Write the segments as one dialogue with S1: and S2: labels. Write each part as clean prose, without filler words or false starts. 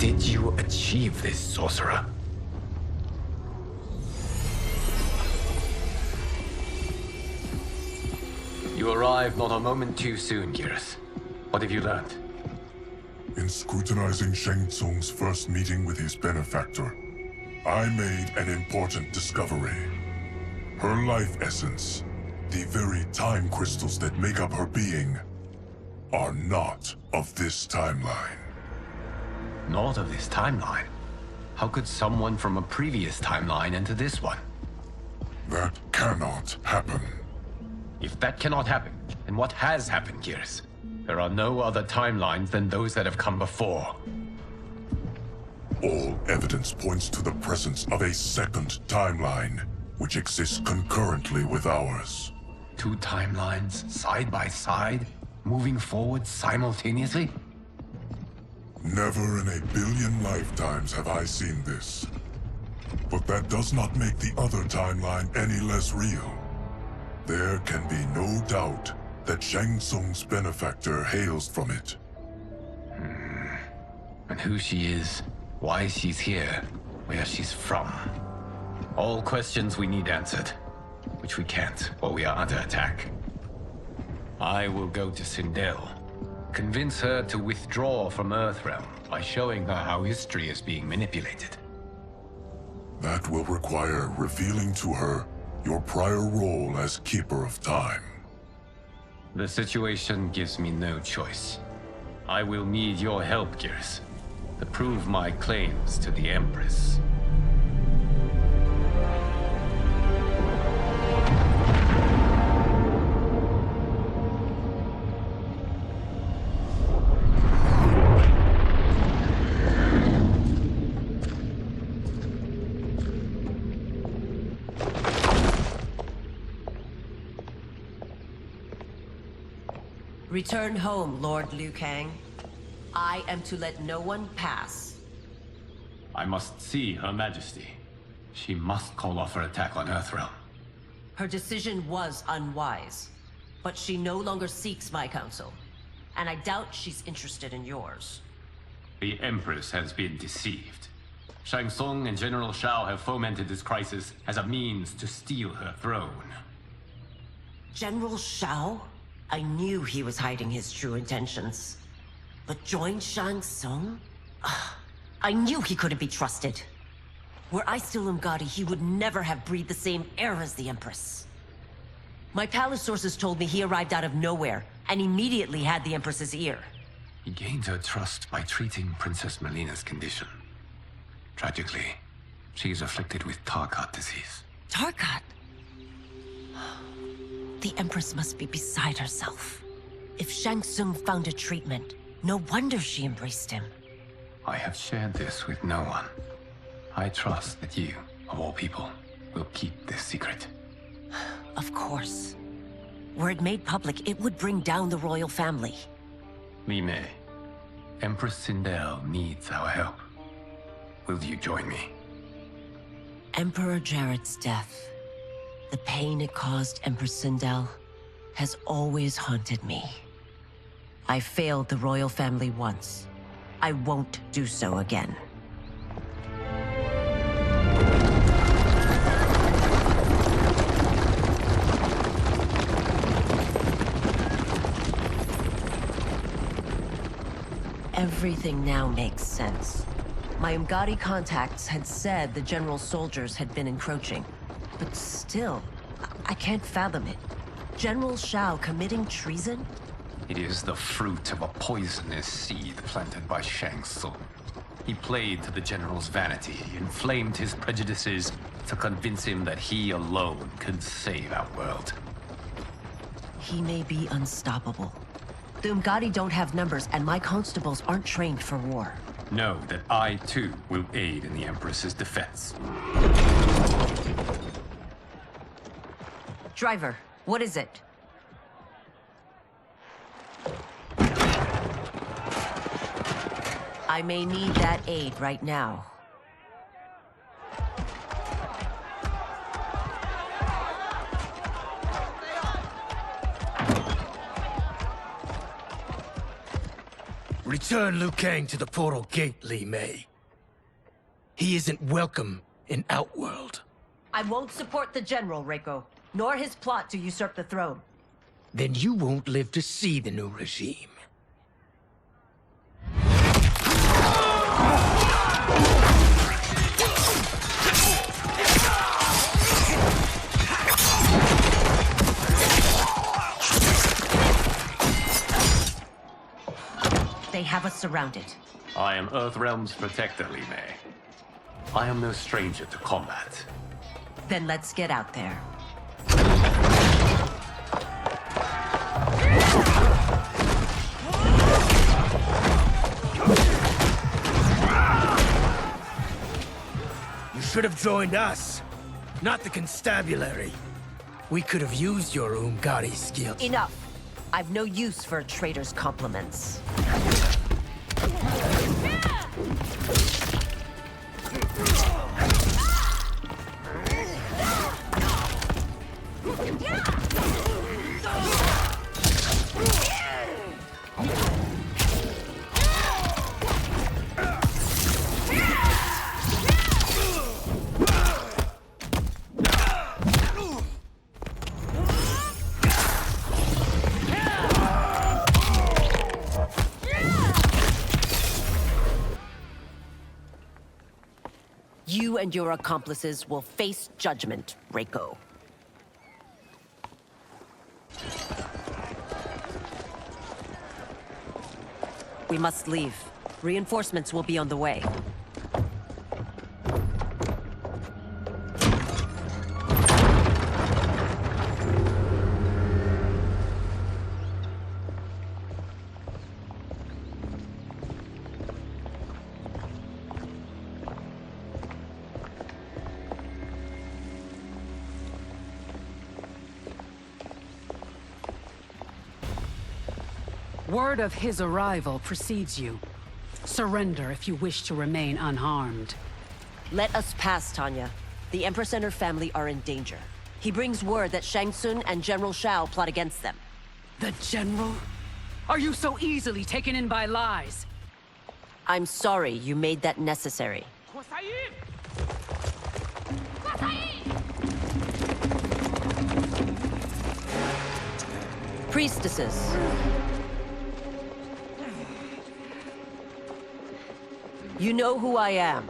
S1: did you achieve this, sorcerer? You arrived not a moment too soon, Geras. What have you learned?
S2: In scrutinizing Shang Tsung's first meeting with his benefactor, I made an important discovery. Her life essence, the very time crystals that make up her being, are not of this timeline.
S1: Not of this timeline? How could someone from a previous timeline enter this one?
S2: That cannot happen.
S1: If that cannot happen, then what has happened, Geras? There are no other timelines than those that have come before.
S2: All evidence points to the presence of a second timeline, which exists concurrently with ours.
S1: Two timelines, side by side, moving forward simultaneously?
S2: Never in a billion lifetimes have I seen this. But that does not make the other timeline any less real. There can be no doubt that Shang Tsung's benefactor hails from it.
S1: And who she is, why she's here, where she's from. All questions we need answered, which we can't while we are under attack. I will go to Sindel, convince her to withdraw from Earthrealm by showing her how history is being manipulated.
S2: That will require revealing to her your prior role as Keeper of Time.
S1: The situation gives me no choice. I will need your help, Geras, to prove my claims to the Empress.
S3: Return home, Lord Liu Kang. I am to let no one pass.
S1: I must see Her Majesty. She must call off her attack on Earthrealm.
S3: Her decision was unwise, but she no longer seeks my counsel, and I doubt she's interested in yours.
S1: The Empress has been deceived. Shang Tsung and General Shao have fomented this crisis as a means to steal her throne.
S3: General Shao? I knew he was hiding his true intentions. But join Shang Tsung? I knew he couldn't be trusted. Were I still Umgadi, he would never have breathed the same air as the Empress. My palace sources told me he arrived out of nowhere, and immediately had the Empress's ear.
S1: He gained her trust by treating Princess Melina's condition. Tragically, she is afflicted with Tarkat disease.
S3: Tarkat? The Empress must be beside herself. If Shang Tsung found a treatment, no wonder she embraced him.
S1: I have shared this with no one. I trust that you, of all people, will keep this secret.
S3: Of course. Were it made public, it would bring down the royal family.
S1: Li Mei, Empress Sindel needs our help. Will you join me?
S3: Emperor Jarrett's death, the pain it caused Empress Sindel, has always haunted me. I failed the royal family once. I won't do so again. Everything now makes sense. My Umgadi contacts had said the general soldiers had been encroaching. But still, I can't fathom it. General Shao committing treason?
S1: It is the fruit of a poisonous seed planted by Shang Tsung. He played to the general's vanity, inflamed his prejudices to convince him that he alone could save our world.
S3: He may be unstoppable. The Umgadi don't have numbers, and my constables aren't trained for war.
S1: Know that I, too, will aid in the Empress's defense.
S3: Driver, what is it? I may need that aid right now.
S4: Return Liu Kang to the portal gate, Li Mei. He isn't welcome in Outworld.
S3: I won't support the General, Reiko, nor his plot to usurp the throne.
S4: Then you won't live to see the new regime.
S3: They have us surrounded.
S1: I am Earthrealm's protector, Li Mei. I am no stranger to combat.
S3: Then let's get out there.
S4: You should have joined us, not the constabulary. We could have used your Umgadi skills.
S3: Enough. I've no use for a traitor's compliments. You and your accomplices will face judgment, Reiko. We must leave. Reinforcements will be on the way.
S5: Word of his arrival precedes you. Surrender if you wish to remain unharmed.
S3: Let us pass, Tanya. The Empress and her family are in danger. He brings word that Shang Tsung and General Shao plot against them.
S5: The General? Are you so easily taken in by lies?
S3: I'm sorry you made that necessary. Priestesses. You know who I am.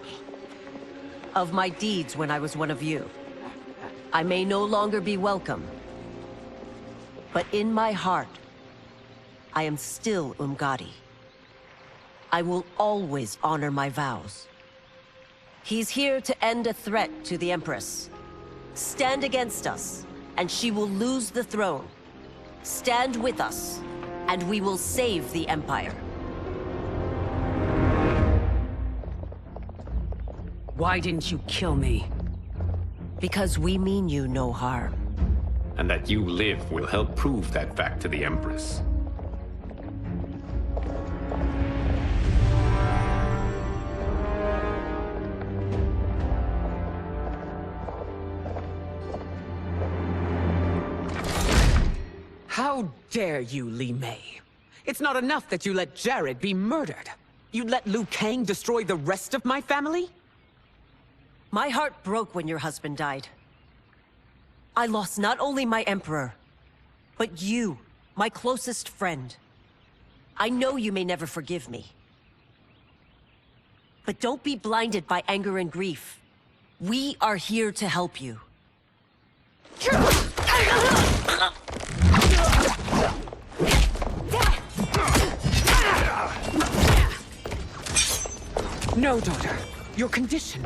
S3: Of my deeds when I was one of you. I may no longer be welcome. But in my heart, I am still Umgadi. I will always honor my vows. He's here to end a threat to the Empress. Stand against us, and she will lose the throne. Stand with us, and we will save the Empire.
S5: Why didn't you kill me?
S3: Because we mean you no harm.
S1: And that you live will help prove that fact to the Empress.
S6: How dare you, Li Mei? It's not enough that you let Jared be murdered. You'd let Liu Kang destroy the rest of my family?
S3: My heart broke when your husband died. I lost not only my Emperor, but you, my closest friend. I know you may never forgive me. But don't be blinded by anger and grief. We are here to help you.
S6: No, daughter. Your condition.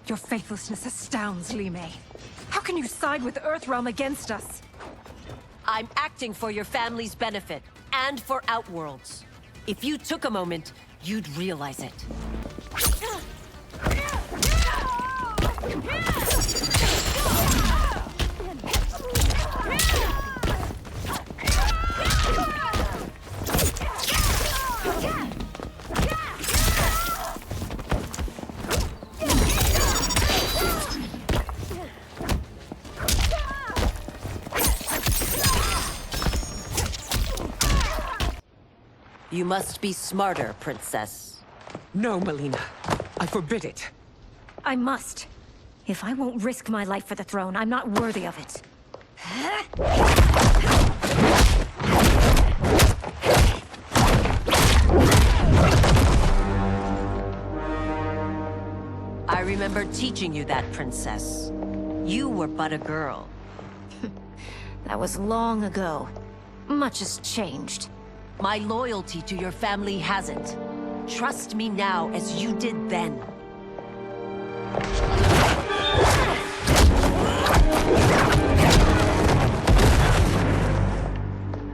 S7: Your faithlessness astounds, Li Mei. How can you side with Earthrealm against us?
S3: I'm acting for your family's benefit, and for Outworld's. If you took a moment, you'd realize it. You must be smarter, Princess.
S6: No, Melina. I forbid it.
S7: I must. If I won't risk my life for the throne, I'm not worthy of it.
S3: I remember teaching you that, Princess. You were but a girl.
S7: That was long ago. Much has changed.
S3: My loyalty to your family hasn't. Trust me now as you did then.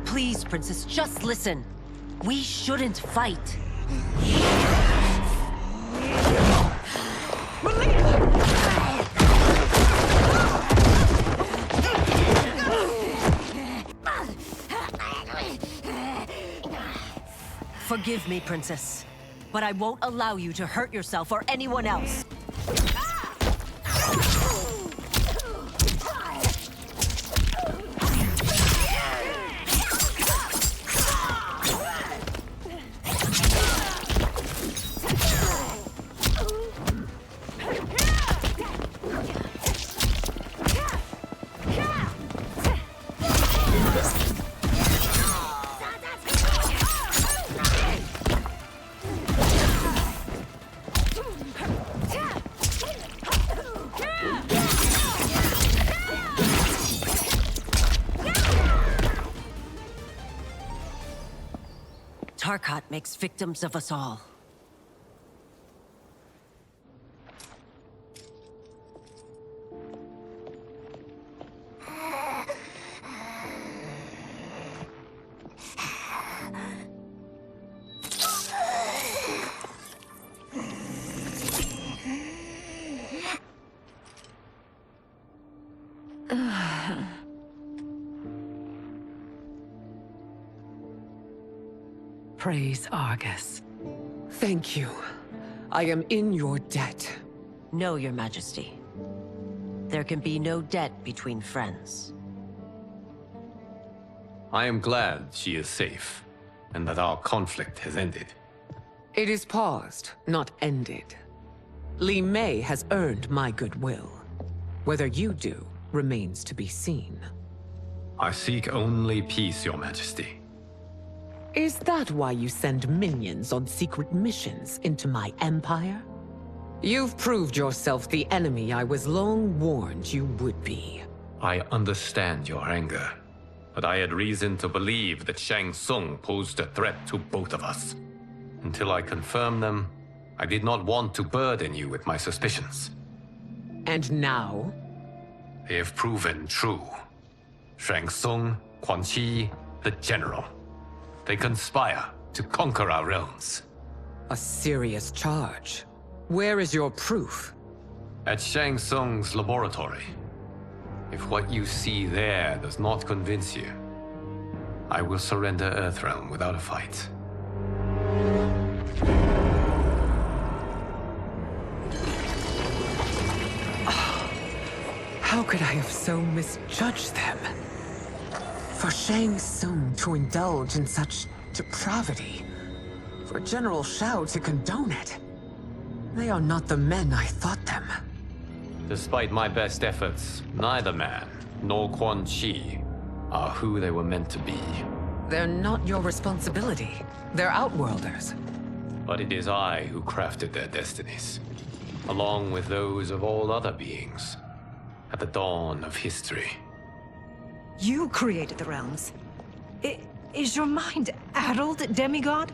S3: Please, Princess, just listen. We shouldn't fight. Forgive me, Princess, but I won't allow you to hurt yourself or anyone else. Tarkat makes victims of us all.
S6: Praise Argus. Thank you. I am in your debt.
S3: No, Your Majesty. There can be no debt between friends.
S1: I am glad she is safe, and that our conflict has ended.
S6: It is paused, not ended. Li Mei has earned my goodwill. Whether you do remains to be seen.
S1: I seek only peace, Your Majesty.
S6: Is that why you send minions on secret missions into my empire? You've proved yourself the enemy I was long warned you would be.
S1: I understand your anger, but I had reason to believe that Shang Tsung posed a threat to both of us. Until I confirmed them, I did not want to burden you with my suspicions.
S6: And now?
S1: They have proven true. Shang Tsung, Quan Chi, the General. They conspire to conquer our realms.
S6: A serious charge. Where is your proof?
S1: At Shang Tsung's laboratory. If what you see there does not convince you, I will surrender Earthrealm without a fight.
S6: How could I have so misjudged them? For Shang Tsung to indulge in such depravity, for General Shao to condone it, they are not the men I thought them.
S1: Despite my best efforts, neither man nor Quan Chi are who they were meant to be.
S6: They're not your responsibility. They're Outworlders.
S1: But it is I who crafted their destinies, along with those of all other beings, at the dawn of history.
S7: You created the realms. Is your mind addled, demigod?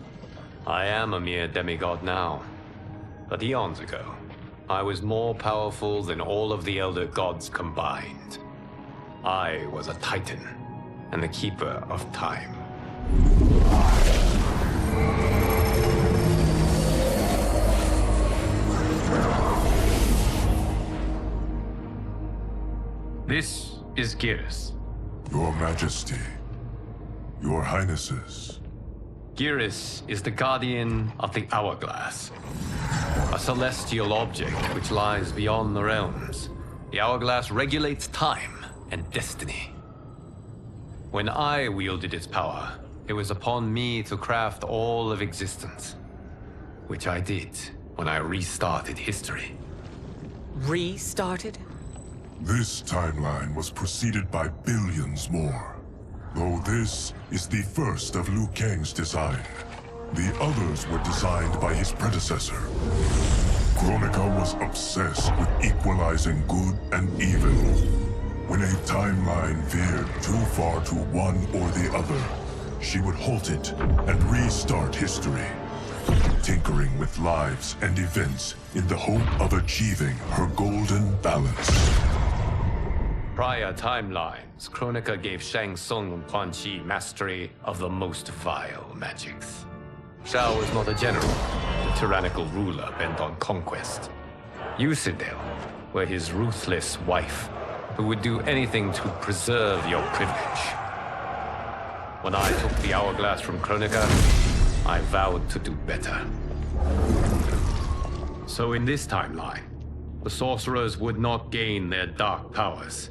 S1: I am a mere demigod now. But eons ago, I was more powerful than all of the Elder Gods combined. I was a Titan, and the Keeper of Time. This is Geras.
S2: Your Majesty, Your Highnesses.
S1: Geras is the guardian of the Hourglass, a celestial object which lies beyond the realms. The Hourglass regulates time and destiny. When I wielded its power, it was upon me to craft all of existence. Which I did when I restarted history.
S6: Restarted?
S2: This timeline was preceded by billions more. Though this is the first of Liu Kang's design. The others were designed by his predecessor. Kronika was obsessed with equalizing good and evil. When a timeline veered too far to one or the other, she would halt it and restart history, tinkering with lives and events in the hope of achieving her golden balance.
S1: Prior timelines, Kronika gave Shang Tsung and Quan Chi mastery of the most vile magics. Shao was not a general, a tyrannical ruler bent on conquest. You, Sindel, were his ruthless wife, who would do anything to preserve your privilege. When I took the hourglass from Kronika, I vowed to do better. So in this timeline, the sorcerers would not gain their dark powers.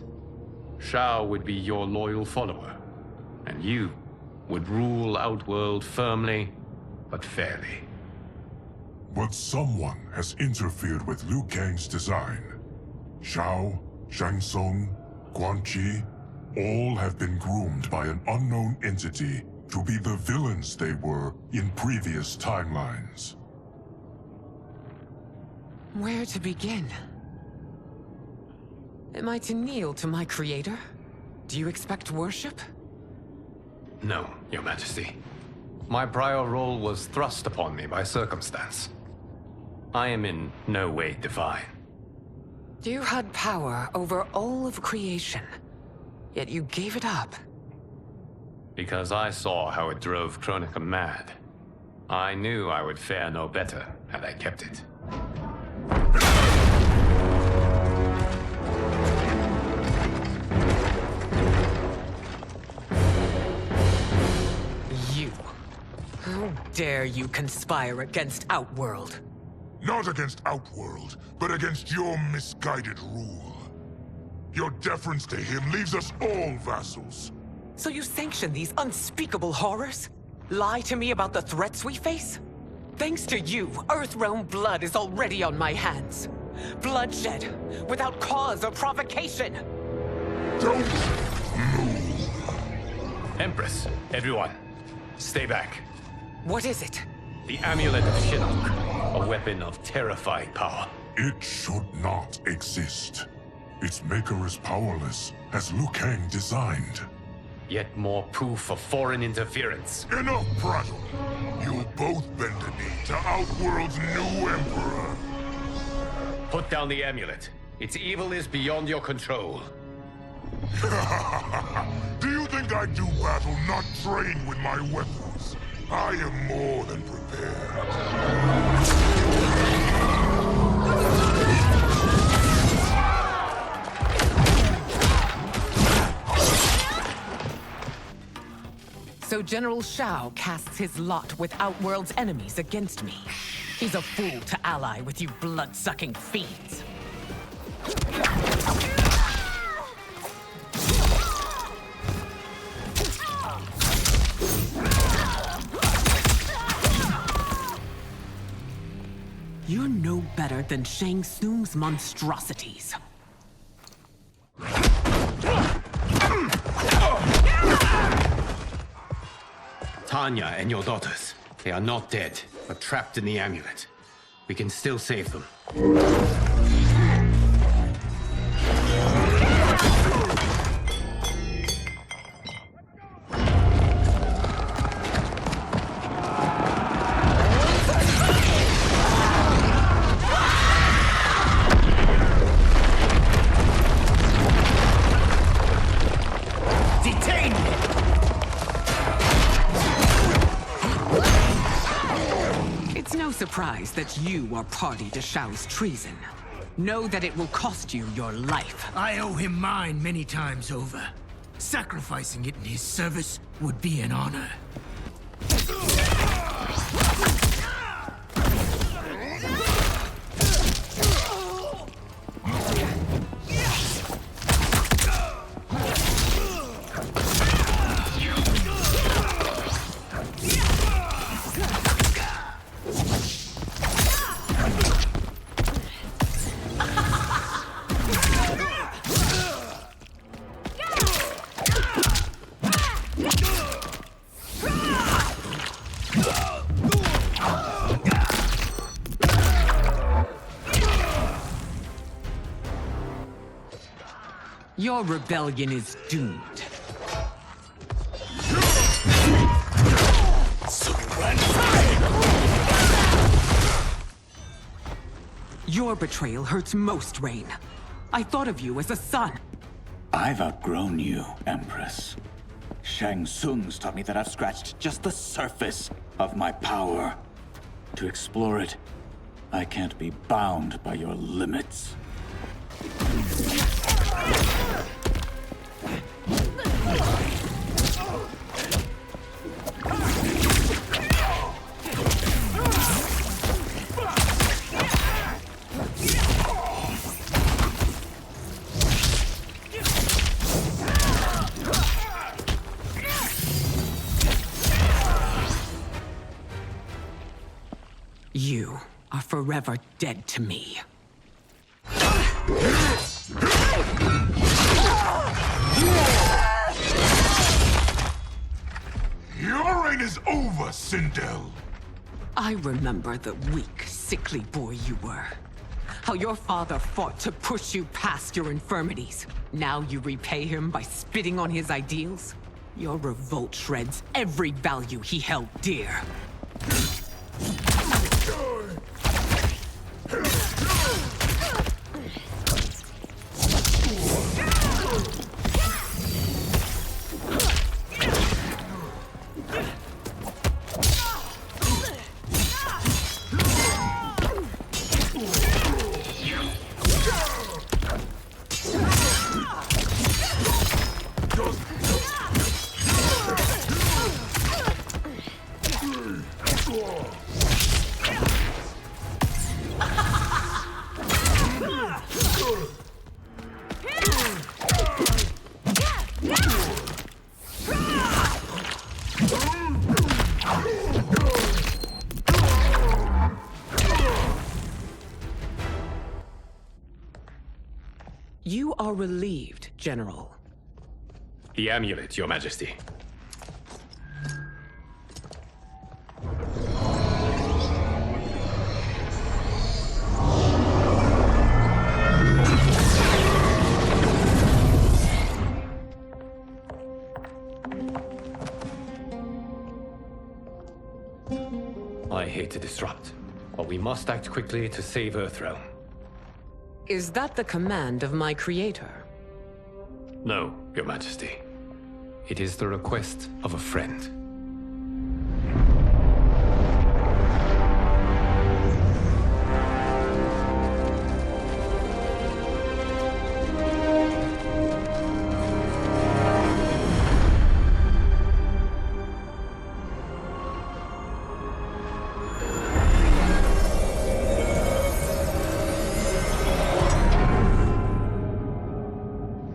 S1: Shao would be your loyal follower, and you would rule Outworld firmly, but fairly.
S2: But someone has interfered with Liu Kang's design. Shao, Shang Tsung, Quan Chi, all have been groomed by an unknown entity to be the villains they were in previous timelines.
S6: Where to begin? Am I to kneel to my creator? Do you expect worship?
S1: No, Your Majesty. My prior role was thrust upon me by circumstance. I am in no way divine.
S6: You had power over all of creation, yet you gave it up.
S1: Because I saw how it drove Kronika mad. I knew I would fare no better had I kept it.
S6: You. How dare you conspire against Outworld?
S2: Not against Outworld, but against your misguided rule. Your deference to him leaves us all vassals.
S6: So you sanction these unspeakable horrors? Lie to me about the threats we face? Thanks to you, Earthrealm blood is already on my hands. Bloodshed, without cause or provocation.
S2: Don't move.
S1: Empress, everyone, stay back.
S6: What is it?
S1: The Amulet of Shinnok, a weapon of terrifying power.
S2: It should not exist. Its maker is powerless, as Liu Kang designed.
S1: Yet more proof of foreign interference.
S2: Enough prattle. You'll both bend a knee to Outworld's new emperor.
S1: Put down the amulet. Its evil is beyond your control.
S2: Do you think I do battle not trained with my weapons? I am more than prepared.
S6: So General Shao casts his lot with Outworld's enemies against me. He's a fool to ally with you blood-sucking fiends. You're no better than Shang Tsung's monstrosities.
S1: Tanya and your daughters. They are not dead, but trapped in the amulet. We can still save them.
S4: Detain me!
S6: It's no surprise that you are party to Shao's treason. Know that it will cost you your life.
S4: I owe him mine many times over. Sacrificing it in his service would be an honor.
S6: Your rebellion is doomed. Your betrayal hurts most, Rain. I thought of you as a son.
S8: I've outgrown you, Empress. Shang Tsung's taught me that I've scratched just the surface of my power. To explore it, I can't be bound by your limits.
S6: You are forever dead to me.
S2: Your reign is over, Sindel.
S6: I remember the weak, sickly boy you were. How your father fought to push you past your infirmities. Now you repay him by spitting on his ideals? Your revolt shreds every value he held dear. You are relieved, General.
S1: The amulet, Your Majesty. I hate to disrupt, but we must act quickly to save Earthrealm.
S6: Is that the command of my creator?
S1: No, Your Majesty. It is the request of a friend.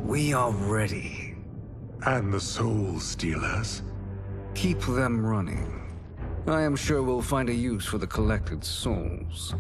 S9: We are ready.
S2: And the Soul Stealers?
S9: Keep them running. I am sure we'll find a use for the collected souls.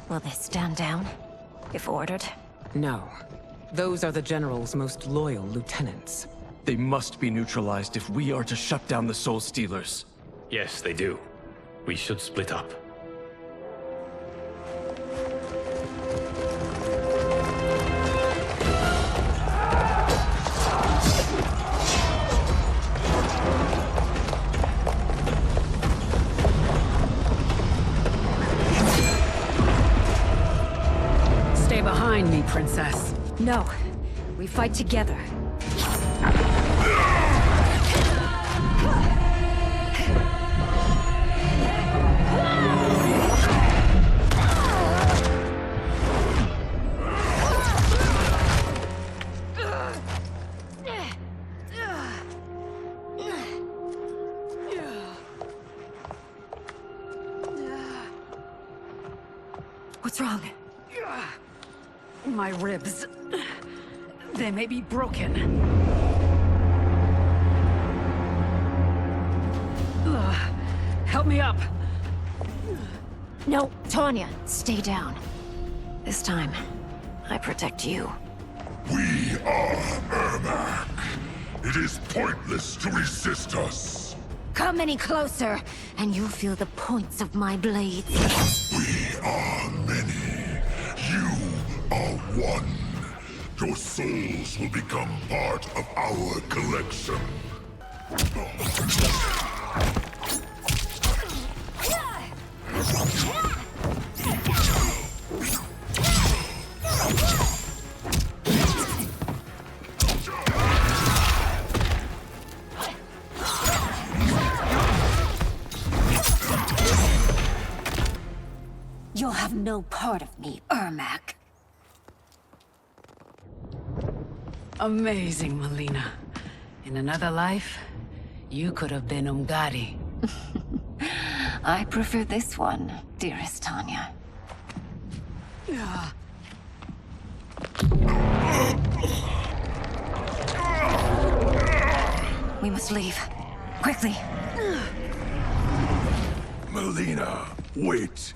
S7: Will they stand down, if ordered?
S6: No. Those are the General's most loyal lieutenants.
S10: They must be neutralized if we are to shut down the Soul Stealers.
S1: Yes, they do. We should split up.
S5: Stay behind me, Princess.
S7: No. We fight together. What's wrong?
S5: My ribs. They may be broken. Help me up.
S3: No, Tanya, stay down. This time, I protect you.
S2: We are Ermac. It is pointless to resist us.
S3: Come any closer, and you'll feel the points of my blades.
S2: We are many. You are one. Your souls will become part of our collection.
S3: You'll have no part of me, Ermac.
S5: Amazing, Melina. In another life, you could have been Umgadi.
S3: I prefer this one, dearest Tanya. We must leave. Quickly.
S2: Melina, wait.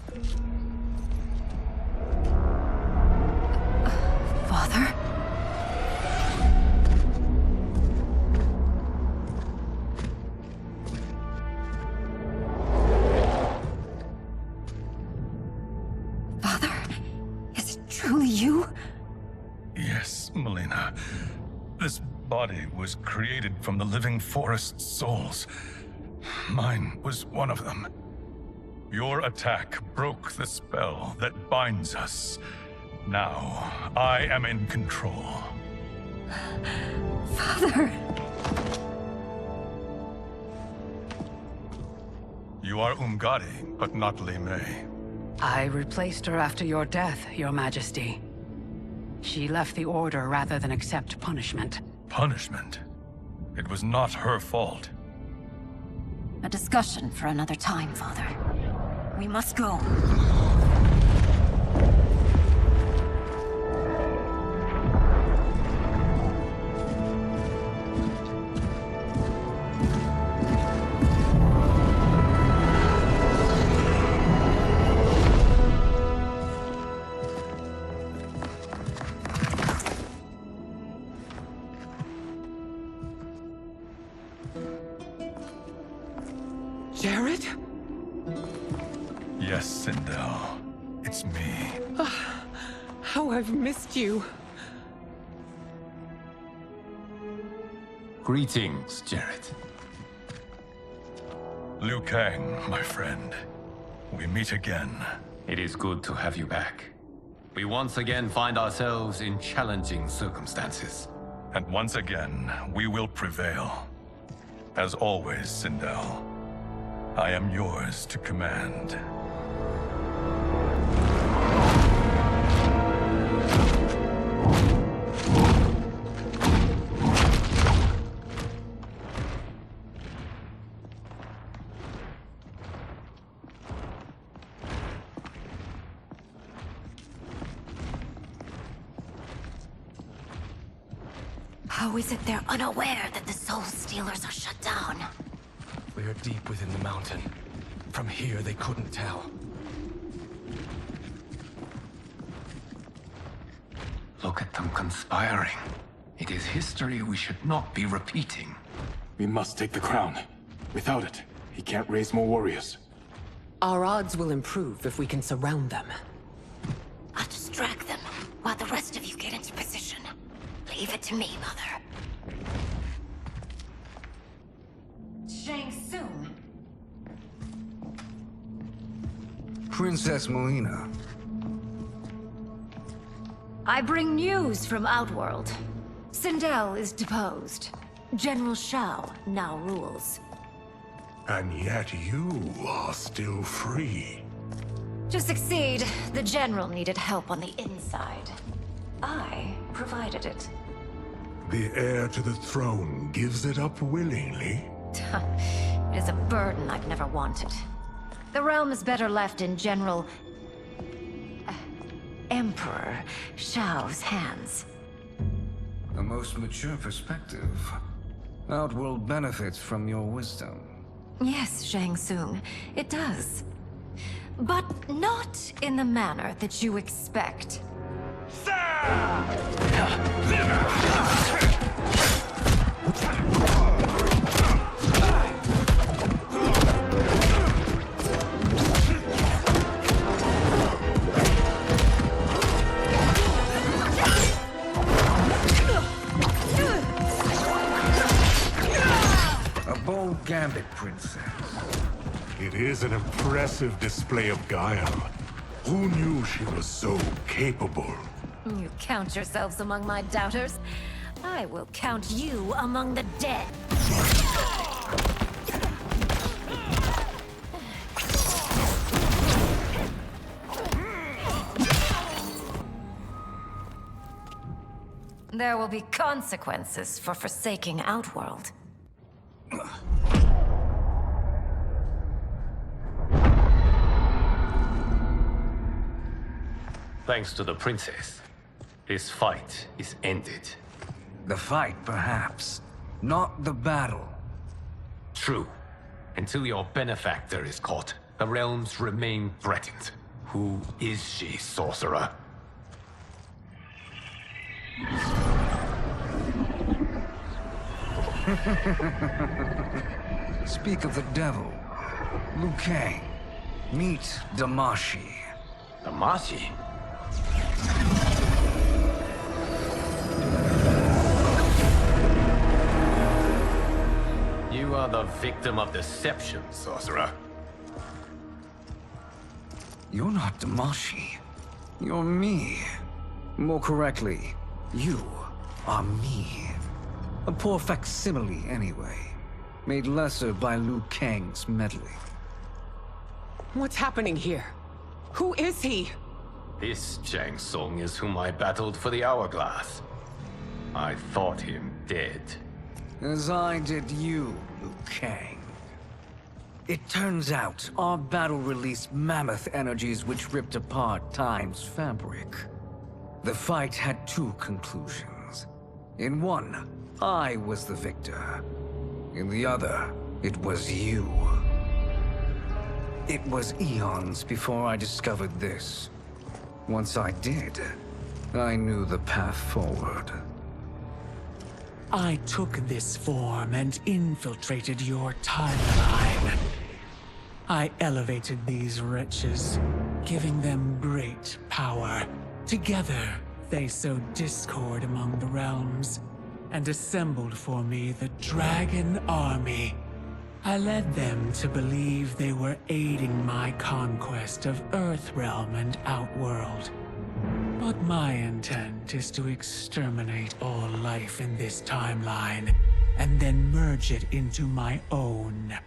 S3: Father? Father? Is it truly you?
S11: Yes, Melina. This body was created from the living forest's souls. Mine was one of them. Your attack broke the spell that binds us. Now, I am in control.
S3: Father!
S11: You are Umgadi, but not Li Mei.
S5: I replaced her after your death, Your Majesty. She left the Order rather than accept punishment.
S11: Punishment? It was not her fault.
S3: A discussion for another time, Father. We must go.
S6: Jared?
S11: Yes, Sindel. It's me.
S6: How I've missed you.
S1: Greetings, Jared.
S11: Liu Kang, my friend. We meet again.
S1: It is good to have you back. We once again find ourselves in challenging circumstances.
S11: And once again, we will prevail. As always, Sindel, I am yours to command.
S3: How is it they're unaware that the Soul Stealers are shut down?
S10: We are deep within the mountain. From here, they couldn't tell.
S1: Look at them conspiring. It is history we should not be repeating.
S12: We must take the crown. Without it, he can't raise more warriors.
S6: Our odds will improve if we can surround them.
S3: I'll distract them while the rest of you get into position. Leave it to me, Mother. Shang Tsung.
S9: Princess Melina.
S3: I bring news from Outworld. Sindel is deposed. General Shao now rules.
S2: And yet you are still free.
S3: To succeed, the General needed help on the inside. I provided it.
S2: The heir to the throne gives it up willingly.
S3: It is a burden I've never wanted. The realm is better left in General Emperor Shao's hands.
S9: A most mature perspective. Outworld benefits from your wisdom.
S3: Yes, Shang Tsung, it does. But not in the manner that you expect.
S9: A bold gambit, Princess.
S2: It is an impressive display of guile. Who knew she was so capable?
S3: You count yourselves among my doubters. I will count you among the dead. There will be consequences for forsaking Outworld.
S1: Thanks to the princess, this fight is ended.
S9: The fight, perhaps. Not the battle.
S1: True. Until your benefactor is caught, the realms remain threatened. Who is she, sorcerer?
S9: Speak of the devil. Liu Kang. Meet Damashi.
S1: Damashi? You are the victim of deception, sorcerer.
S9: You're not Damashi. You're me. More correctly, you are me. A poor facsimile, anyway. Made lesser by Liu Kang's meddling.
S6: What's happening here? Who is he?
S1: This Shang Tsung is whom I battled for the Hourglass. I thought him dead.
S9: As I did you, Liu Kang. It turns out our battle released mammoth energies which ripped apart time's fabric. The fight had two conclusions. In one, I was the victor. In the other, it was you. It was eons before I discovered this. Once I did, I knew the path forward.
S13: I took this form and infiltrated your timeline. I elevated these wretches, giving them great power. Together, they sowed discord among the realms, and assembled for me the Dragon Army. I led them to believe they were aiding my conquest of Earthrealm and Outworld. But my intent is to exterminate all life in this timeline, and then merge it into my own.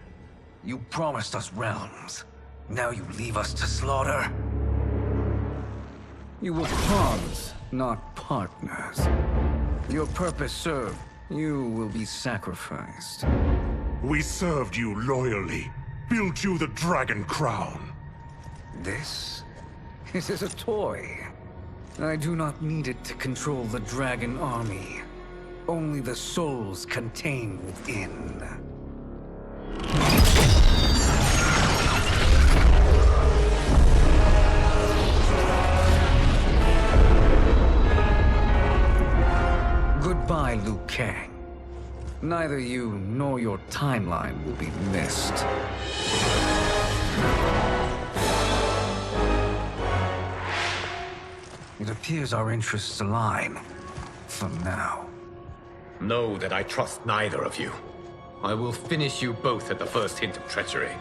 S9: You promised us realms. Now you leave us to slaughter? You were pawns, not partners. Your purpose served. You will be sacrificed.
S2: We served you loyally, built you the Dragon Crown.
S9: This is a toy. I do not need it to control the Dragon Army. Only the souls contained within. Goodbye, Liu Kang. Neither you nor your timeline will be missed. It appears our interests align. For now.
S1: Know that I trust neither of you. I will finish you both at the first hint of treachery.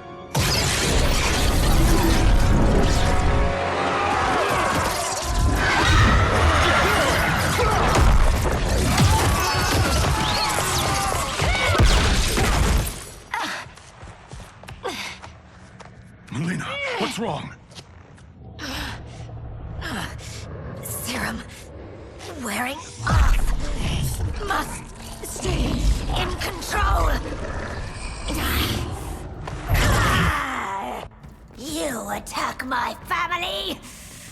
S11: Melina, what's wrong?
S3: Serum wearing off. Must stay in control. You attack my family.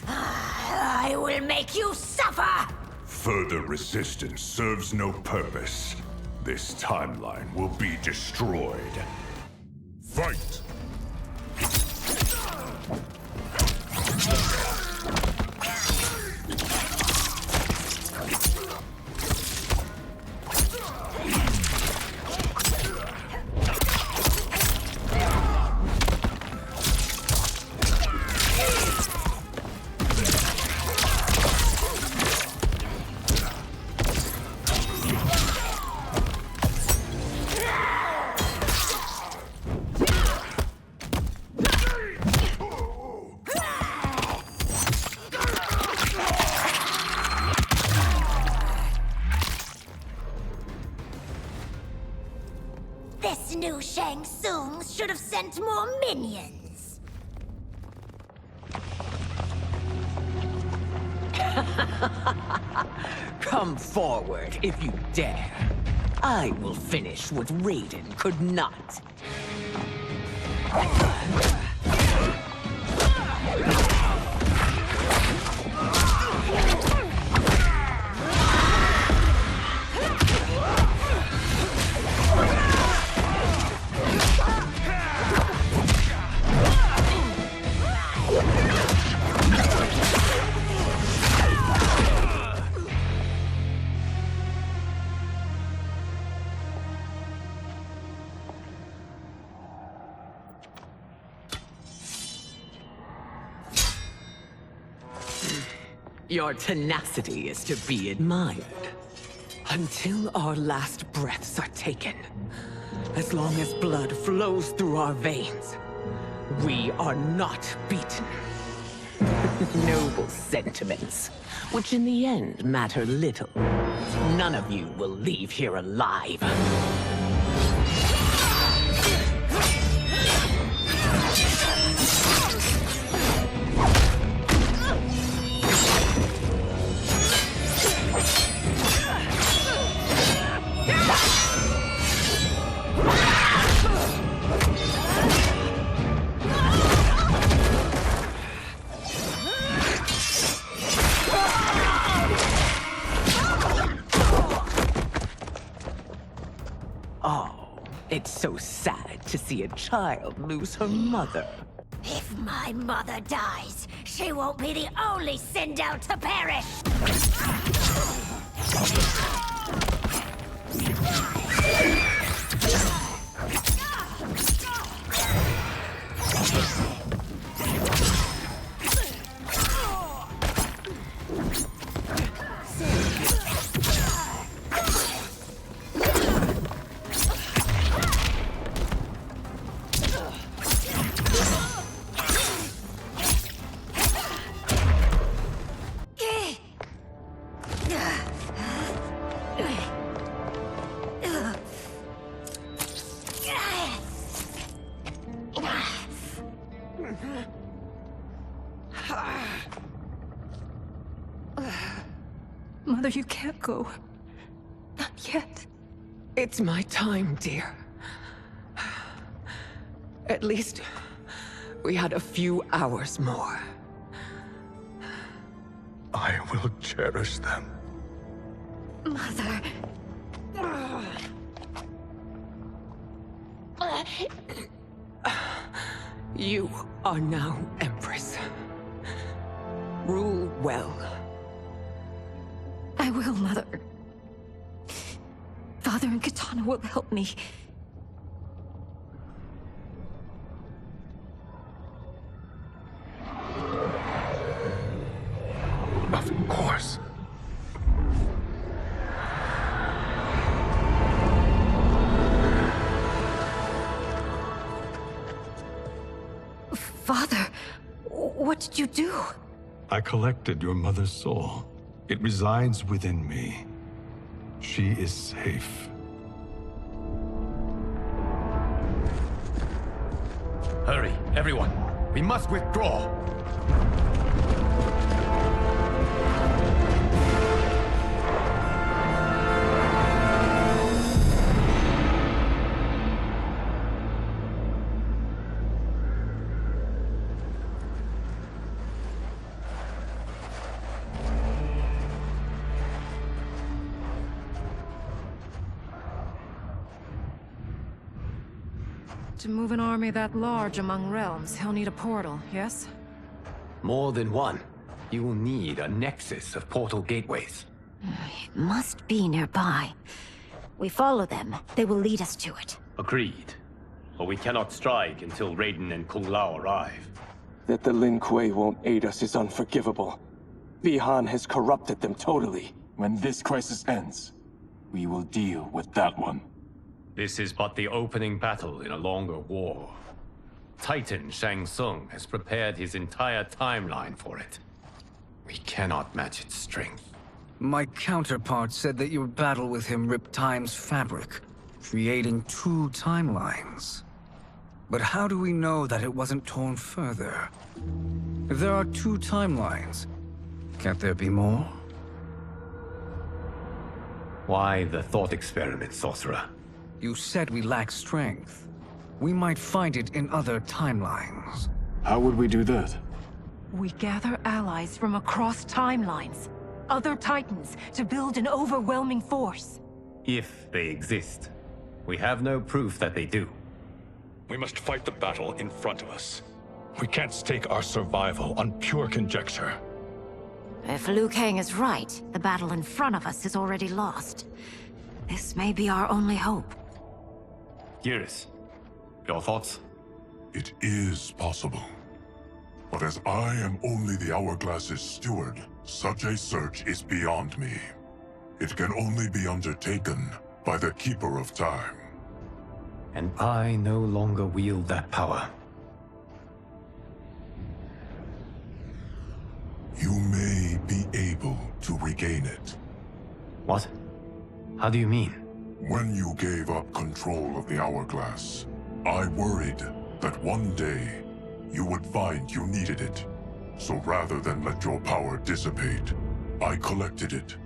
S3: I will make you suffer!
S14: Further resistance serves no purpose. This timeline will be destroyed. Fight!
S3: This new Shang Tsung should have sent more minions.
S6: Come forward if you dare. I will finish what Raiden could not. Your tenacity is to be admired. Until our last breaths are taken, as long as blood flows through our veins, we are not beaten. Noble sentiments, which in the end matter little. None of you will leave here alive. It's so sad to see a child lose her mother.
S3: If my mother dies, she won't be the only sinned out to perish!
S7: Mother, you can't go. Not yet.
S6: It's my time, dear. At least, we had a few hours more.
S11: I will cherish them.
S3: Mother...
S6: You are now Empress. Rule well.
S7: I will, Mother. Father and Katana will help me.
S11: Of course.
S7: Father, what did you do?
S11: I collected your mother's soul. It resides within me. She is safe.
S1: Hurry, everyone. We must withdraw.
S7: To move an army that large among realms, he'll need a portal, yes?
S1: More than one. You will need a nexus of portal gateways.
S15: It must be nearby. We follow them, they will lead us to it.
S1: Agreed. But we cannot strike until Raiden and Kung Lao arrive.
S16: That the Lin Kuei won't aid us is unforgivable. Bihan has corrupted them totally.
S12: When this crisis ends, we will deal with that one.
S1: This is but the opening battle in a longer war. Titan Shang Tsung has prepared his entire timeline for it. We cannot match its strength.
S9: My counterpart said that your battle with him ripped time's fabric, creating 2 timelines. But how do we know that it wasn't torn further? If there are 2 timelines, can't there be more?
S1: Why the thought experiment, sorcerer?
S9: You said we lack strength. We might find it in other timelines.
S12: How would we do that?
S7: We gather allies from across timelines, other titans, to build an overwhelming force.
S1: If they exist. We have no proof that they do.
S11: We must fight the battle in front of us. We can't stake our survival on pure conjecture.
S15: If Liu Kang is right, the battle in front of us is already lost. This may be our only hope.
S1: Geras, your thoughts?
S2: It is possible. But as I am only the Hourglass's steward, such a search is beyond me. It can only be undertaken by the Keeper of Time.
S1: And I no longer wield that power.
S2: You may be able to regain it.
S1: What? How do you mean?
S2: When you gave up control of the Hourglass, I worried that one day you would find you needed it. So rather than let your power dissipate, I collected it.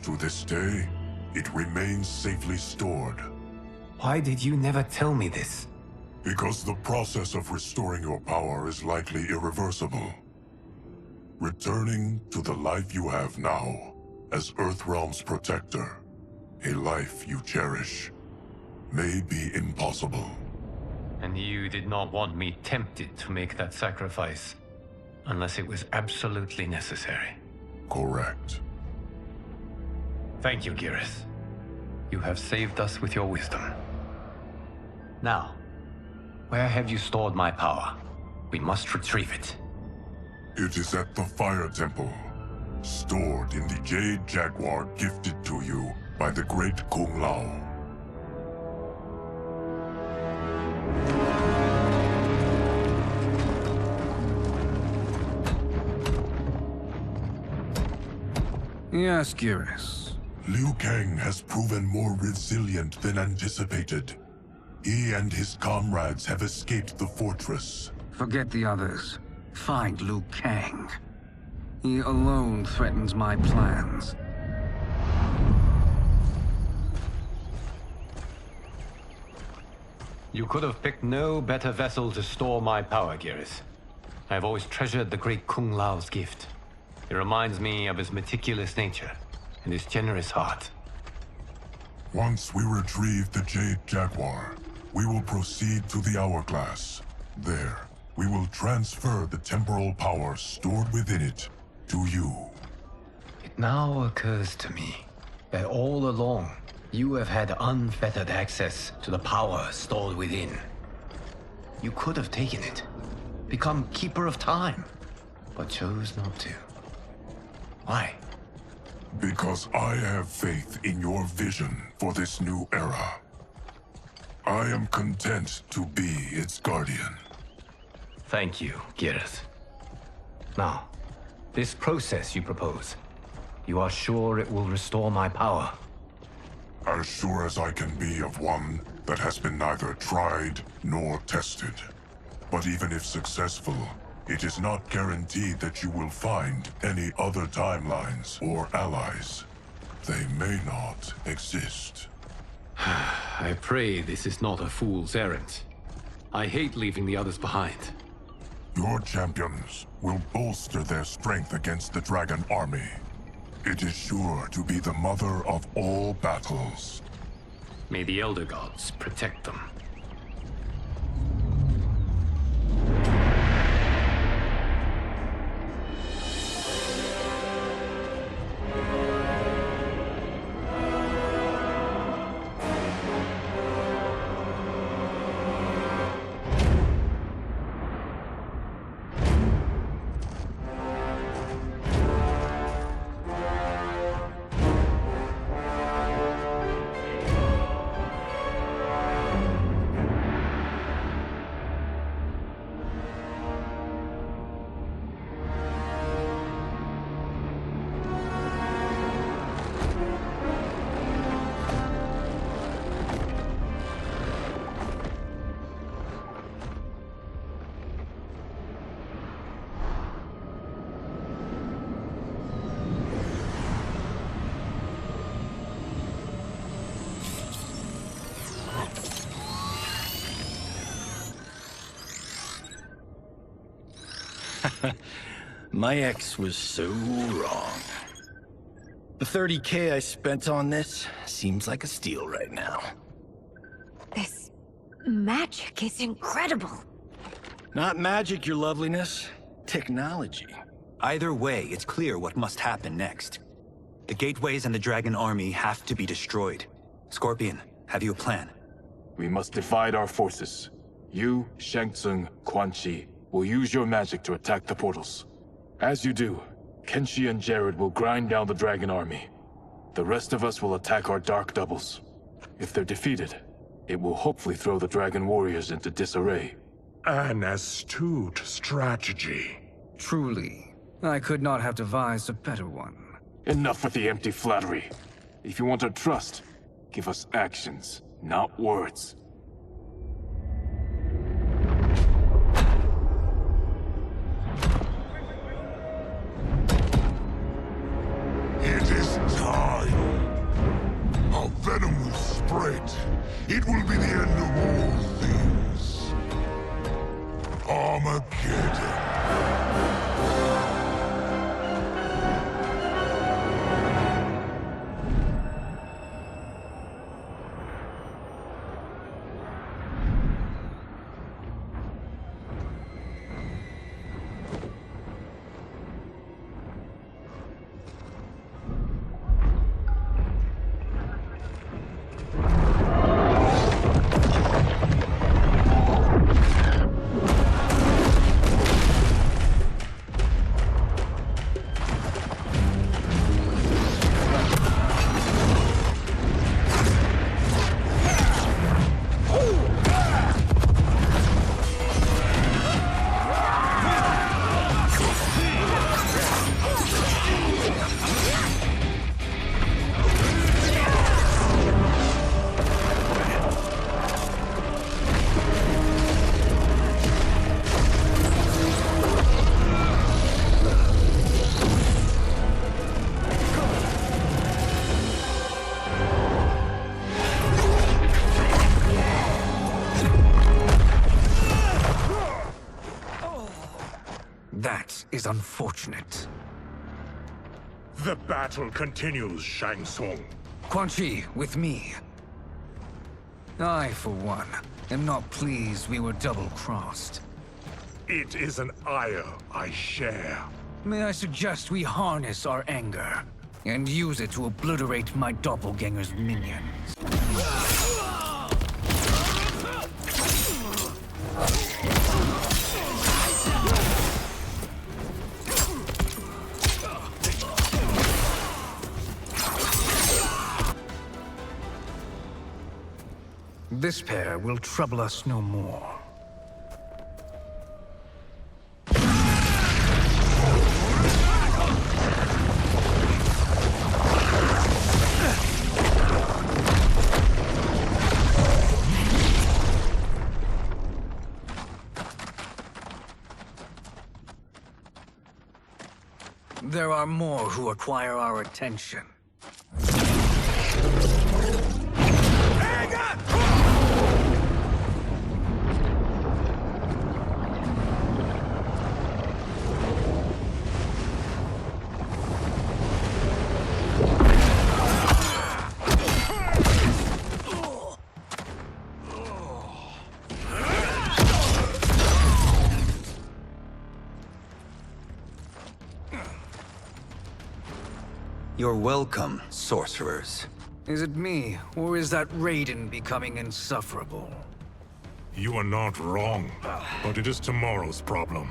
S2: To this day, it remains safely stored.
S1: Why did you never tell me this?
S2: Because the process of restoring your power is likely irreversible. Returning to the life you have now, as Earthrealm's protector, a life you cherish, may be impossible.
S1: And you did not want me tempted to make that sacrifice, unless it was absolutely necessary.
S2: Correct.
S1: Thank you, Geras. You have saved us with your wisdom. Now, where have you stored my power? We must retrieve it.
S2: It is at the Fire Temple, stored in the Jade Jaguar gifted to you by the great Kung Lao.
S9: Yes, Geras.
S2: Liu Kang has proven more resilient than anticipated. He and his comrades have escaped the fortress.
S9: Forget the others. Find Liu Kang. He alone threatens my plans.
S1: You could have picked no better vessel to store my power, Geras. I have always treasured the great Kung Lao's gift. It reminds me of his meticulous nature and his generous heart.
S2: Once we retrieve the Jade Jaguar, we will proceed to the Hourglass. There, we will transfer the temporal power stored within it to you.
S1: It now occurs to me that all along, you have had unfettered access to the power stored within. You could have taken it, become Keeper of Time, but chose not to. Why?
S2: Because I have faith in your vision for this new era. I am content to be its guardian.
S1: Thank you, Geras. Now, this process you propose, you are sure it will restore my power?
S2: As sure as I can be of one that has been neither tried nor tested. But even if successful, it is not guaranteed that you will find any other timelines or allies. They may not exist.
S1: I pray this is not a fool's errand. I hate leaving the others behind.
S2: Your champions will bolster their strength against the Dragon Army. It is sure to be the mother of all battles.
S1: May the Elder Gods protect them.
S4: My ex was so wrong. The 30K I spent on this seems like a steal right now.
S15: This magic is incredible.
S4: Not magic, your loveliness. Technology.
S17: Either way, it's clear what must happen next. The gateways and the dragon army have to be destroyed. Scorpion, have you a plan?
S12: We must divide our forces. You, Shang Tsung, Quan Chi, will use your magic to attack the portals. As you do, Kenshi and Jared will grind down the dragon army. The rest of us will attack our dark doubles. If they're defeated, it will hopefully throw the dragon warriors into disarray.
S2: An astute strategy.
S9: Truly, I could not have devised a better one.
S12: Enough with the empty flattery. If you want our trust, give us actions, not words.
S2: It is time. Our venom will spread. It will be the end of all things. Armageddon.
S9: That is unfortunate.
S2: The battle continues, Shang Tsung.
S9: Quan Chi, with me. I, for one, am not pleased we were double-crossed.
S2: It is an ire I share.
S9: May I suggest we harness our anger and use it to obliterate my doppelganger's minions? This pair will trouble us no more. There are more who acquire our attention.
S17: You're welcome, sorcerers.
S9: Is it me, or is that Raiden becoming insufferable?
S2: You are not wrong, but it is tomorrow's problem.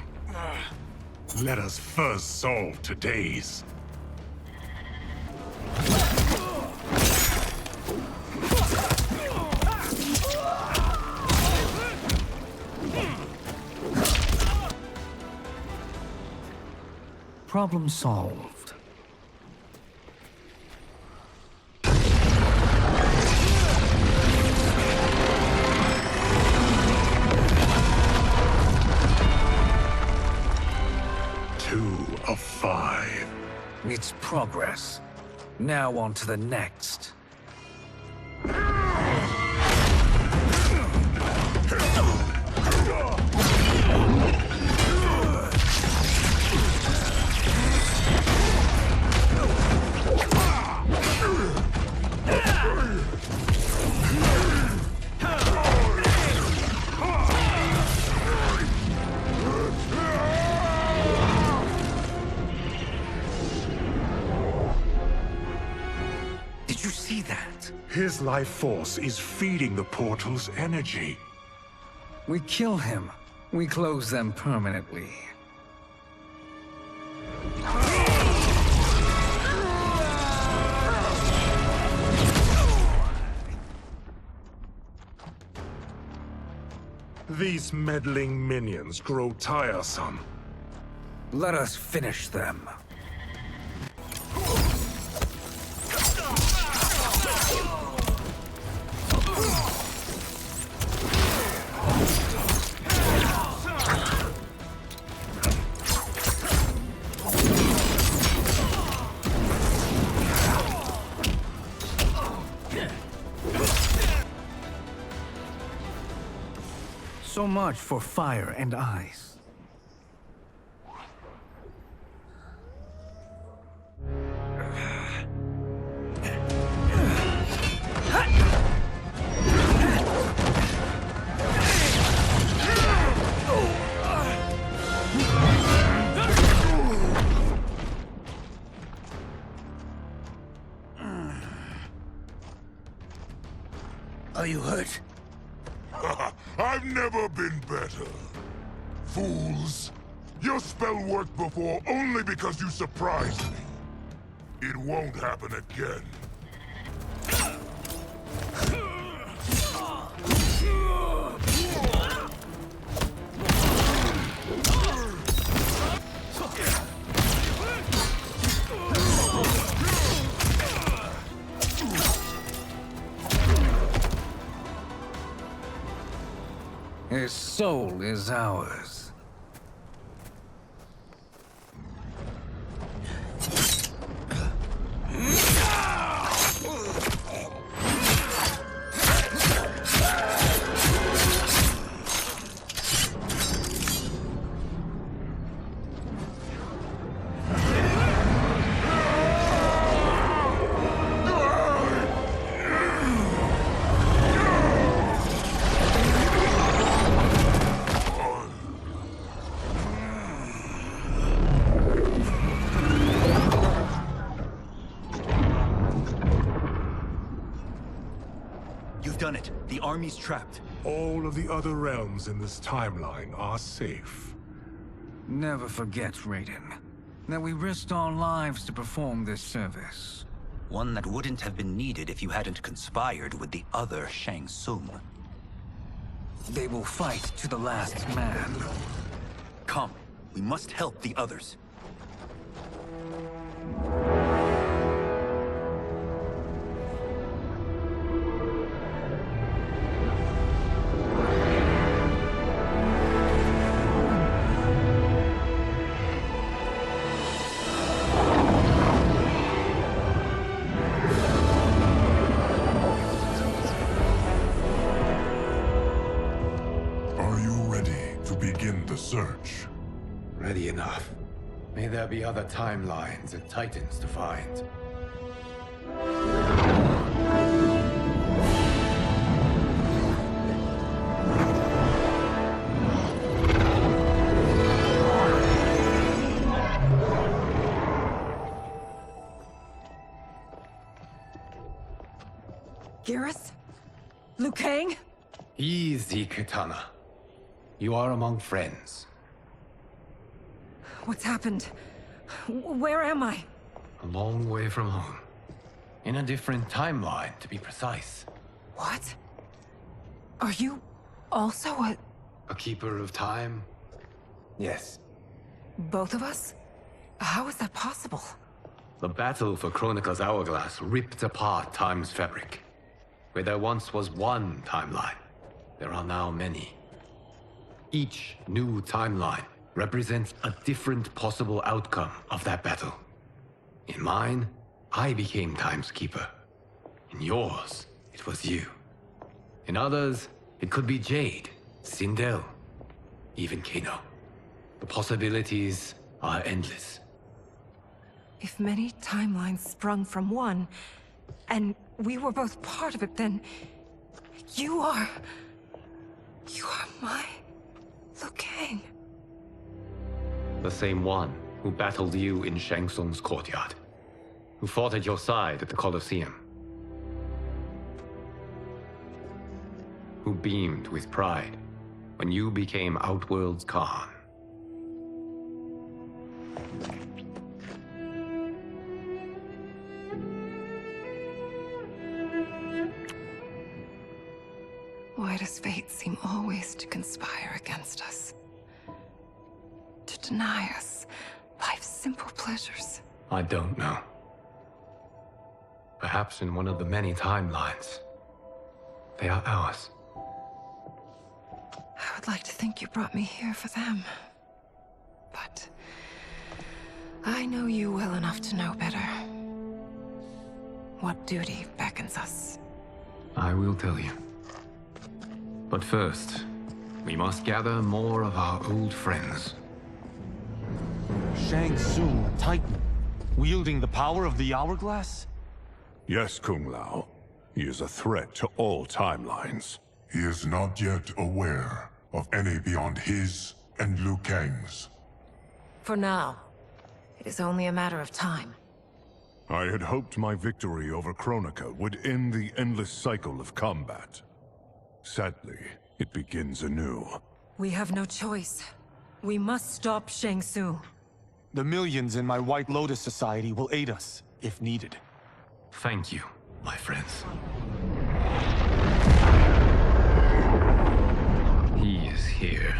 S2: Let us first solve today's.
S9: Problem solved.
S2: Of 5.
S9: It's progress. Now on to the next.
S14: His life force is feeding the portal's energy.
S9: We kill him. We close them permanently.
S14: These meddling minions grow tiresome.
S9: Let us finish them. So much for fire and ice.
S4: Are you hurt?
S2: I've never been better. Fools. Your spell worked before only because you surprised me. It won't happen again.
S9: His soul is ours.
S17: Done it. The army's trapped.
S14: All of the other realms in this timeline are safe.
S9: Never forget, Raiden, that we risked our lives to perform this service.
S17: One that wouldn't have been needed if you hadn't conspired with the other Shang Tsung.
S9: They will fight to the last man.
S17: Come, we must help the others.
S2: Search.
S1: Ready enough. May there be other timelines and titans to find.
S7: Garrus? Liu Kang?
S1: Easy, Kitana. You are among friends.
S7: What's happened? Where am I?
S1: A long way from home. In a different timeline, to be precise.
S7: What? Are you also
S1: a keeper of time? Yes.
S7: both of us? How is that possible?
S1: The battle for Chronica's Hourglass ripped apart time's fabric. Where there once was one timeline, there are now many. Each new timeline represents a different possible outcome of that battle. In mine, I became Time's Keeper. In yours, it was you. In others, it could be Jade, Sindel, even Kano. The possibilities are endless.
S7: If many timelines sprung from one, and we were both part of it, then you are my Liu Kang.
S1: The same one who battled you in Shang Tsung's courtyard. Who fought at your side at the Colosseum. who beamed with pride when you became Outworld's Khan.
S7: Why does fate seem always to conspire against us? To deny us life's simple pleasures?
S1: I don't know. Perhaps in one of the many timelines, they are ours.
S7: I would like to think you brought me here for them. But I know you well enough to know better. What duty beckons us?
S1: I will tell you. But first, we must gather more of our old friends.
S10: Shang Tsung, a Titan, wielding the power of the Hourglass?
S2: Yes, Kung Lao. He is a threat to all timelines. He is not yet aware of any beyond his and Liu Kang's.
S7: For now, it is only a matter of time.
S2: I had hoped my victory over Kronika would end the endless cycle of combat. Sadly, it begins anew.
S7: We have no choice. We must stop Shang Tsung.
S10: The millions in my White Lotus Society will aid us, if needed.
S1: Thank you, my friends. He is here.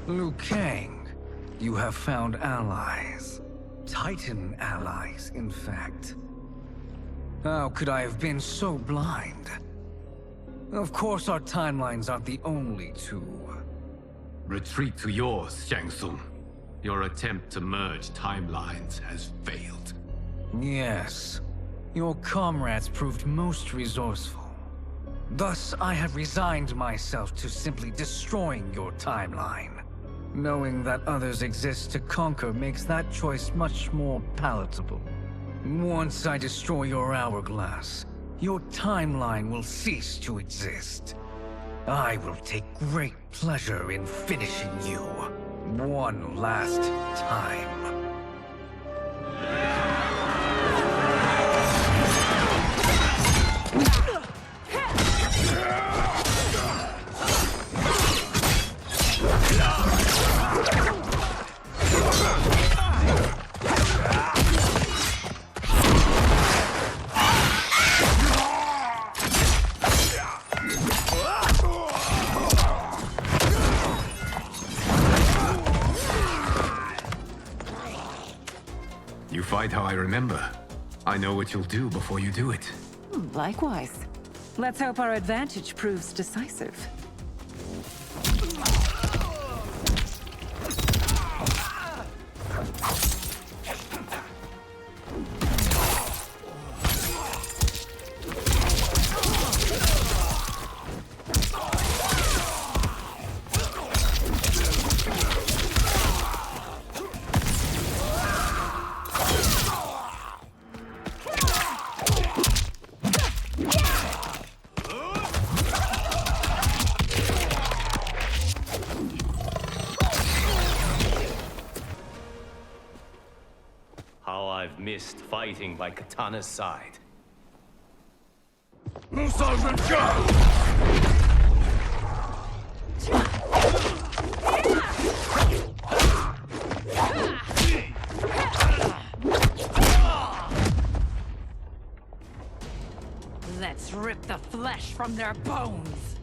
S9: Liu Kang, you have found allies. Titan allies, in fact. How could I have been so blind? Of course our timelines aren't the only two.
S1: Retreat to yours, Shang Tsung. Your attempt to merge timelines has failed.
S9: Yes. Your comrades proved most resourceful. Thus, I have resigned myself to simply destroying your timeline. Knowing that others exist to conquer makes that choice much more palatable. Once I destroy your hourglass, your timeline will cease to exist. I will take great pleasure in finishing you one last time.
S1: You fight how I remember. I know what you'll do before you do it.
S18: Likewise. Let's hope our advantage proves decisive.
S19: Missed fighting by Katana's side.
S18: Let's rip the flesh from their bones.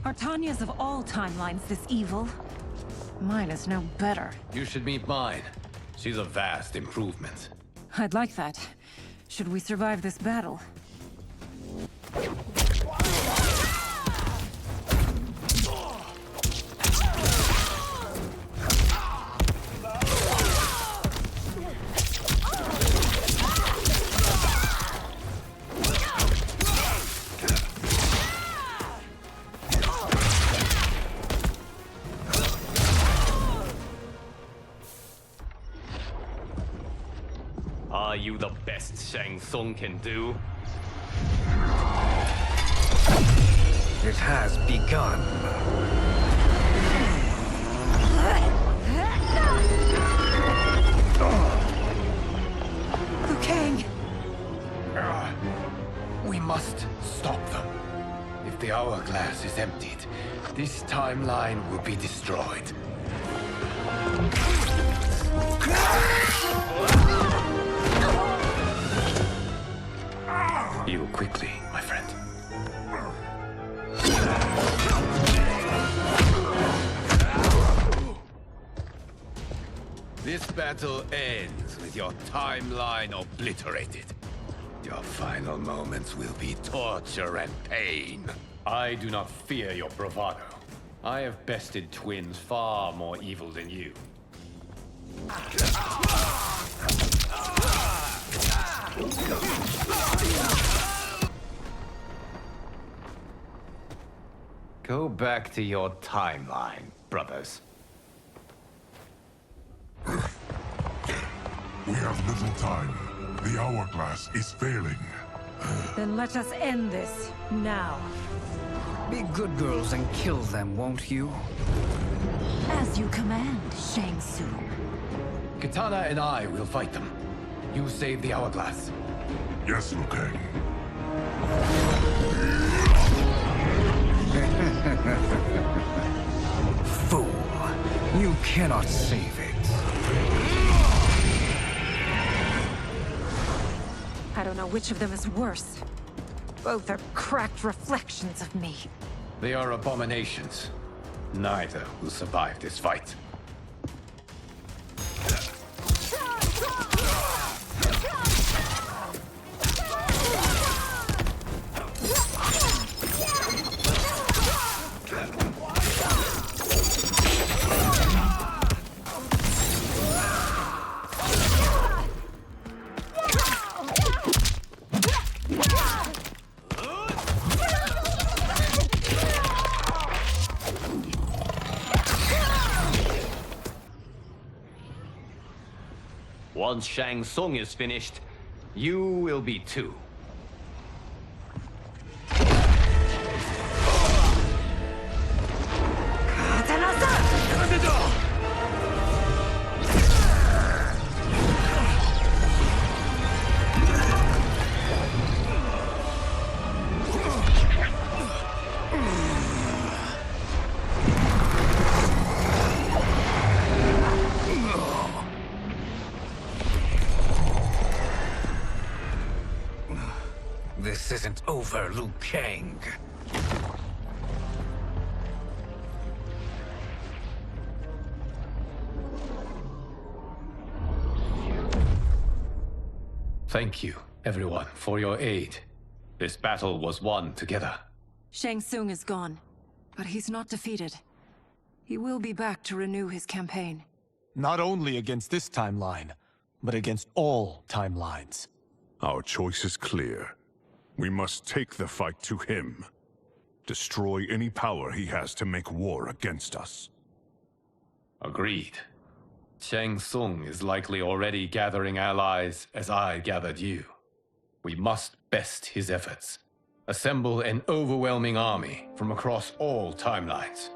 S18: Are Tanya's of all timelines this evil? Mine is no better.
S1: You should meet mine. She's a vast improvement.
S18: I'd like that. Should we survive this battle?
S19: Are you the best Shang Tsung can do?
S9: It has begun.
S18: Liu Kang!
S1: We must stop them. If the hourglass is emptied, this timeline will be destroyed. Heal quickly, my friend. This battle ends with your timeline obliterated. Your final moments will be torture and pain. I do not fear your bravado. I have bested twins far more evil than you. Go back to your timeline, brothers.
S2: We have little time. The hourglass is failing.
S18: Then let us end this, now.
S9: Be good girls and kill them, won't you?
S18: As you command, Shang Tsung.
S1: Katana and I will fight them. You save the hourglass.
S2: Yes, Liu Kang.
S9: Fool. You cannot save it.
S18: I don't know which of them is worse. Both are cracked reflections of me.
S1: They are abominations. Neither will survive this fight.
S19: Once Shang Tsung is finished, you will be too.
S9: This isn't over, Liu Kang.
S1: Thank you, everyone, for your aid. This battle was won together.
S18: Shang Tsung is gone, but he's not defeated. He will be back to renew his campaign.
S10: Not only against this timeline, but against all timelines.
S14: Our choice is clear. We must take the fight to him. Destroy any power he has to make war against us.
S1: Agreed. Shang Tsung is likely already gathering allies as I gathered you. We must best his efforts. Assemble an overwhelming army from across all timelines.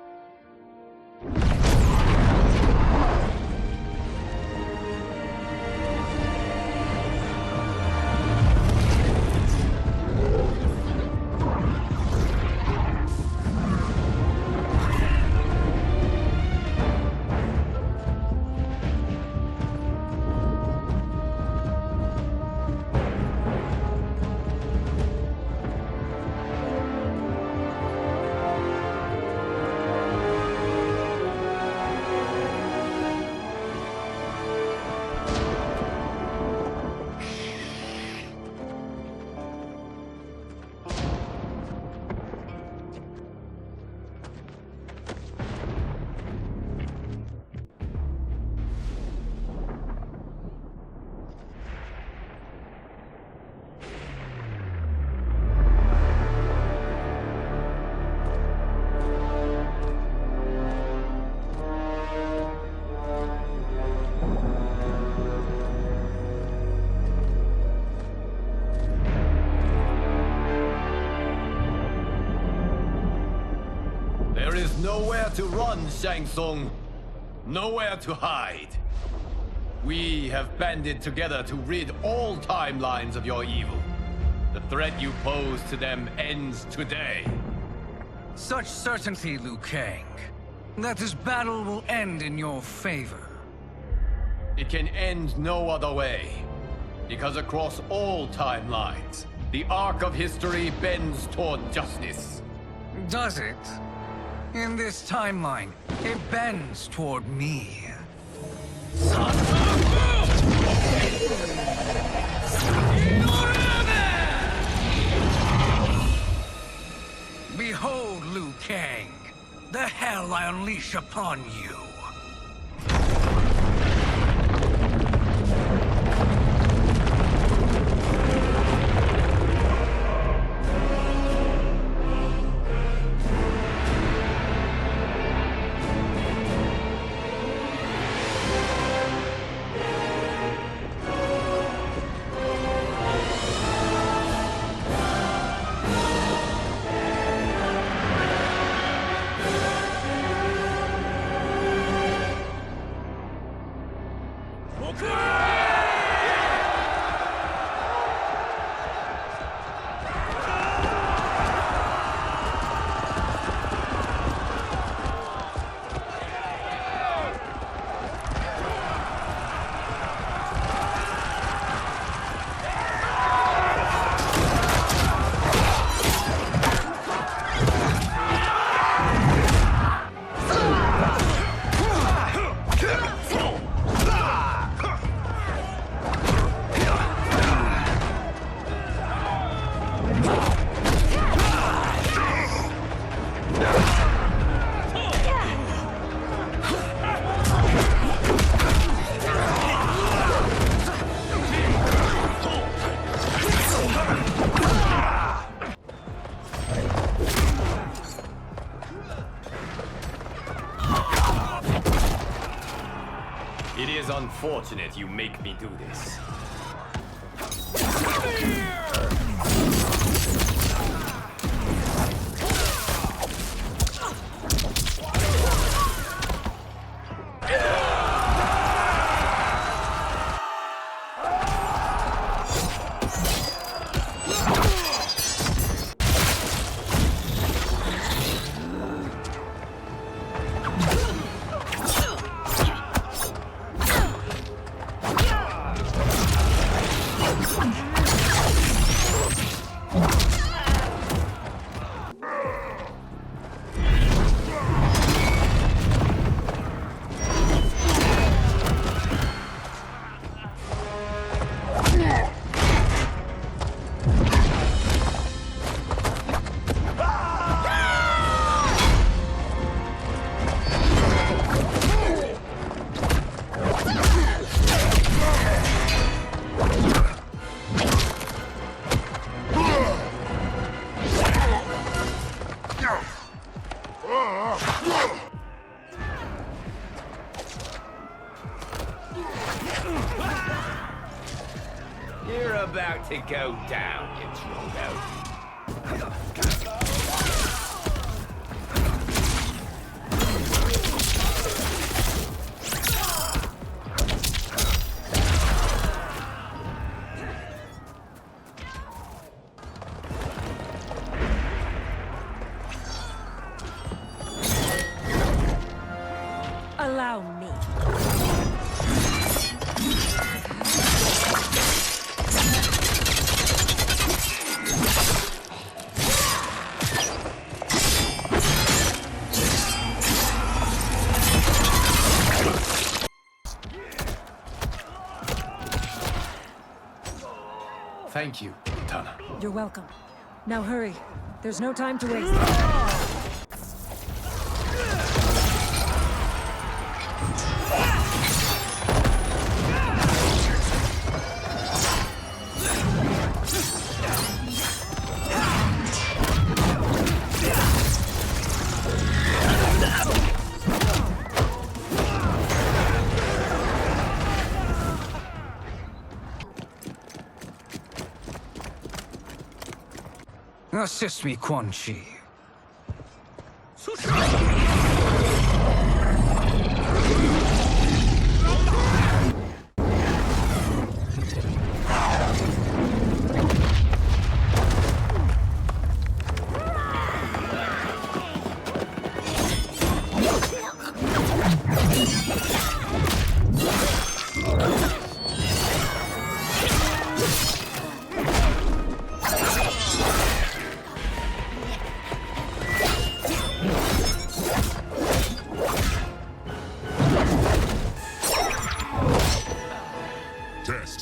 S19: to run, Shang Tsung. Nowhere to hide. We have banded together to rid all timelines of your evil. The threat you pose to them ends today.
S9: Such certainty, Liu Kang, that this battle will end in your favor.
S19: It can end no other way. Because across all timelines, the arc of history bends toward justice.
S9: Does it? In this timeline, it bends toward me. Behold, Liu Kang, the hell I unleash upon you.
S19: It is unfortunate you make me do this. You're about to go down, you Drogo.
S18: Allow me.
S1: Thank you, Tana.
S18: You're welcome. Now hurry. There's no time to waste.
S9: Assist me, Quan Chi.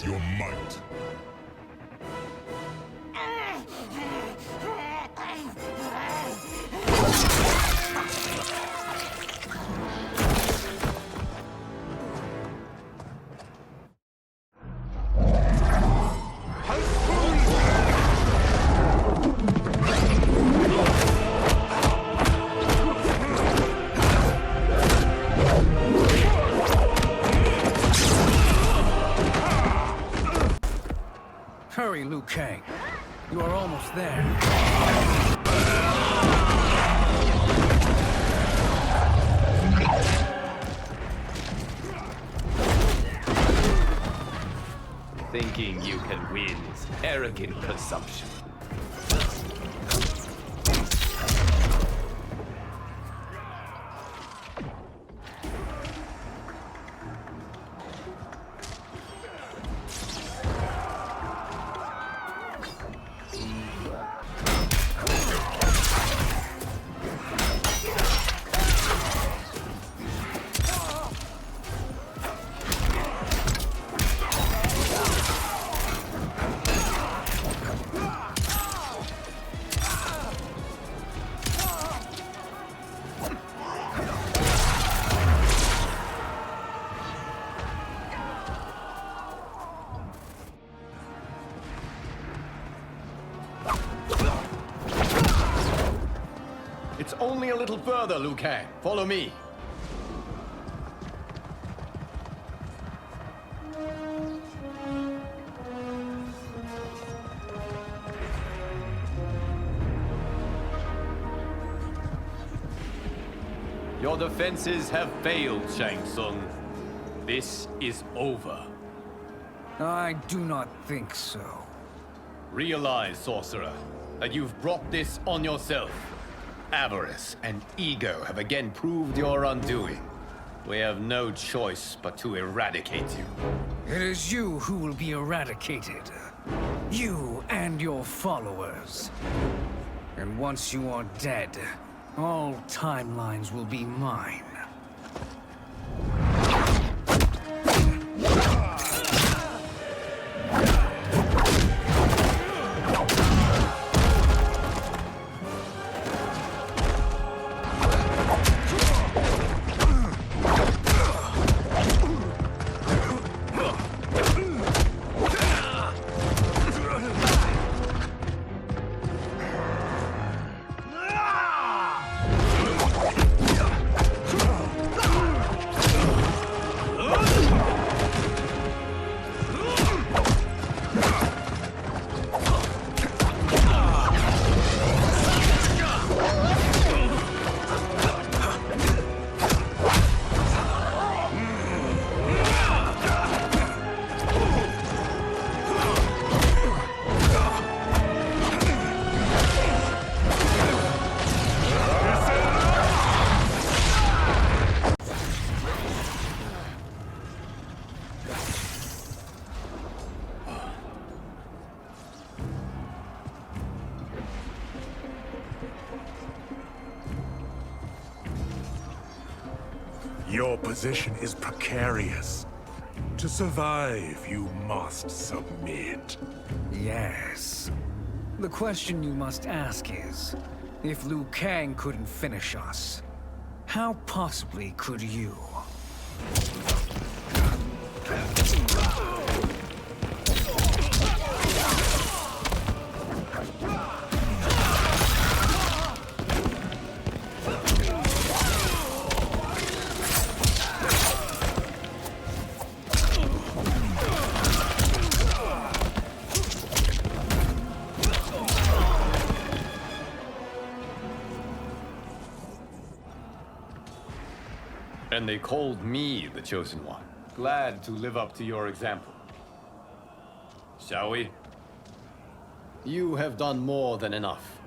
S2: your might.
S9: Hurry, Liu Kang. You are almost there.
S19: Thinking you can win is arrogant presumption. It's only a little further, Liu Kang. Follow me. Your defenses have failed, Shang Tsung. This is over.
S9: I do not think so.
S19: Realize, sorcerer, that you've brought this on yourself. Avarice and ego have again proved your undoing. We have no choice but to eradicate you.
S9: It is you who will be eradicated. You and your followers. And once you are dead, all timelines will be mine.
S14: Your position is precarious. To survive, you must submit.
S9: Yes. The question you must ask is, if Liu Kang couldn't finish us, how possibly could you?
S19: And they called me the Chosen One. Glad to live up to your example. Shall we? You have done more than enough.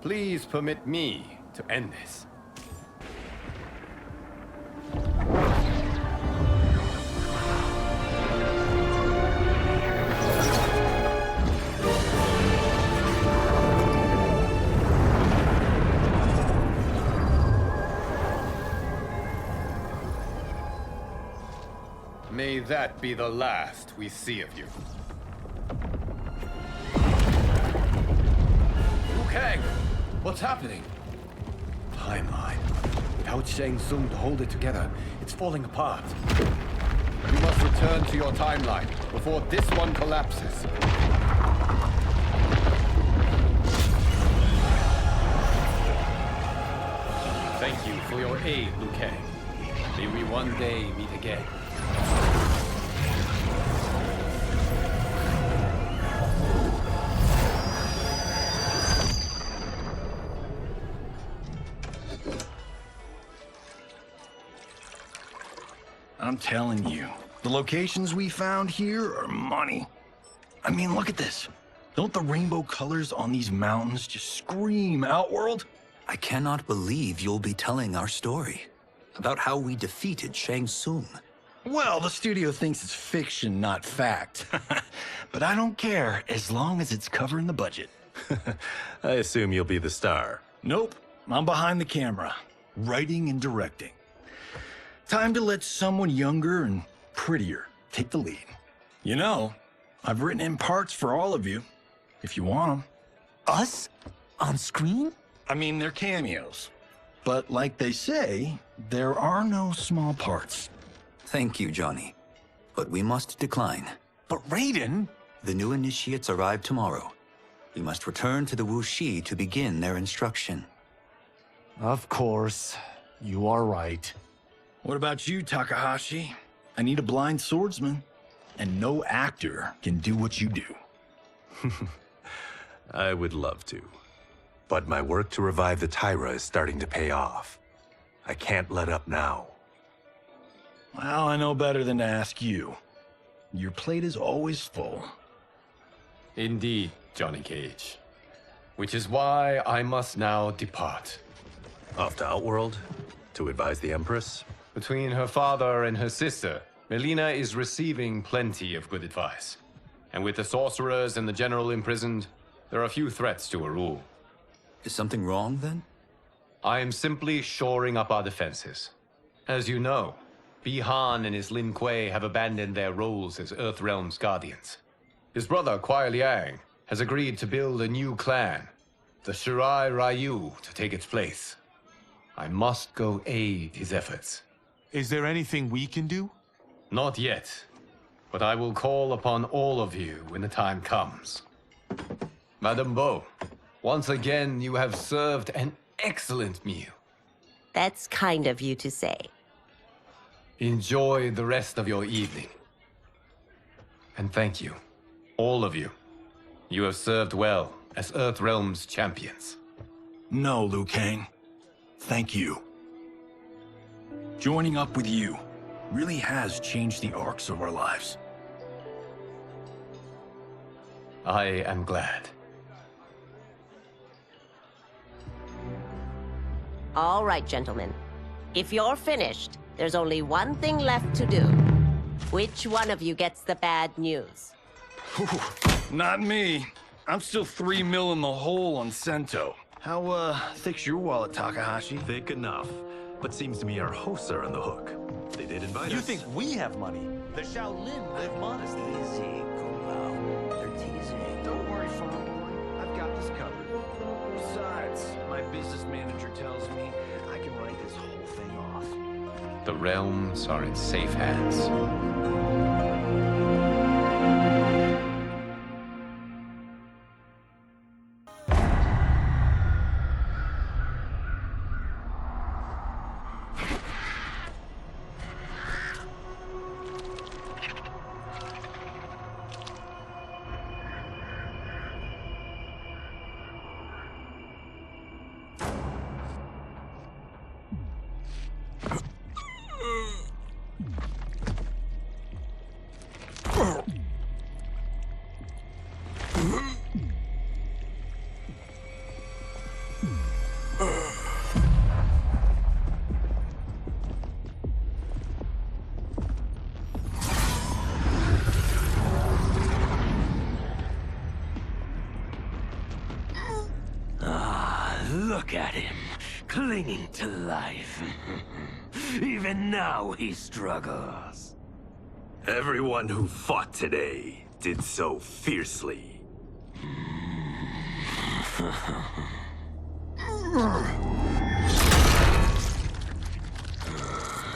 S19: Please permit me to end this. May that be the last we see of you. Liu Kang! What's happening? Timeline. Without Shang Tsung to hold it together, it's falling apart. You must return to your timeline before this one collapses. Thank you for your aid, Liu Kang. May we one day meet again.
S20: I'm telling you, the locations we found here are money. I mean, look at this. Don't the rainbow colors on these mountains just scream Outworld?
S17: I cannot believe you'll be telling our story about how we defeated Shang Tsung.
S20: Well, the studio thinks it's fiction, not fact. But I don't care, as long as it's covering the budget.
S21: I assume you'll be the star.
S20: Nope, I'm behind the camera, writing and directing. Time to let someone younger and prettier take the lead. You know, I've written in parts for all of you, if you want them.
S13: Us? On screen?
S20: I mean, they're cameos. But like they say, there are no small parts.
S17: Thank you, Johnny. But we must decline.
S13: But Raiden?
S17: The new initiates arrive tomorrow. We must return to the Wuxi to begin their instruction.
S13: Of course. You are right.
S20: What about you, Takahashi? I need a blind swordsman, and no actor can do what you do.
S21: I would love to. But my work to revive the Tyra is starting to pay off. I can't let up now.
S20: Well, I know better than to ask you. Your plate is always full.
S19: Indeed, Johnny Cage. Which is why I must now depart.
S21: Off to Outworld? To advise the Empress?
S19: Between her father and her sister, Melina is receiving plenty of good advice. And with the sorcerers and the general imprisoned, there are few threats to her rule.
S17: Is something wrong, then?
S19: I am simply shoring up our defenses. As you know, Bi-Han and his Lin Kuei have abandoned their roles as Earthrealm's guardians. His brother, Kuai Liang, has agreed to build a new clan, the Shirai Ryu, to take its place. I must go aid his efforts.
S22: Is there anything we can do?
S19: Not yet, but I will call upon all of you when the time comes. Madame Bo, once again you have served an excellent meal.
S3: That's kind of you to say.
S19: Enjoy the rest of your evening. And thank you, all of you. You have served well as Earthrealm's champions.
S20: No, Liu Kang. Thank you. Joining up with you really has changed the arcs of our lives.
S19: I am glad.
S3: All right, gentlemen. If you're finished, there's only one thing left to do. Which one of you gets the bad news?
S20: Not me. I'm still 3 mil in the hole on Sento. How, thick's your wallet, Takahashi?
S21: Thick enough. But seems to me our hosts are on the hook. They did invite us.
S22: You think we have money? The Shaolin live modestly.
S4: Easy, Kung They're teasing.
S20: Don't worry, farm boy. I've got this covered. Besides, my business manager tells me I can write this whole thing off.
S19: The realms are in safe hands.
S4: Look at him, clinging to life. Even now he struggles.
S5: Everyone who fought today did so fiercely.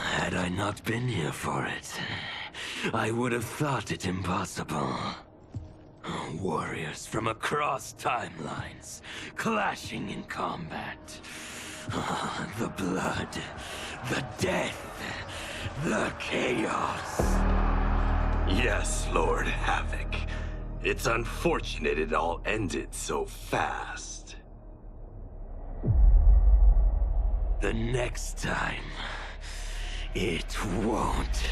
S8: Had I not been here for it, I would have thought it impossible. Warriors from across timelines, clashing in combat. The blood, the death, the chaos.
S5: Yes, Lord Havoc. It's unfortunate it all ended so fast.
S8: The next time, it won't.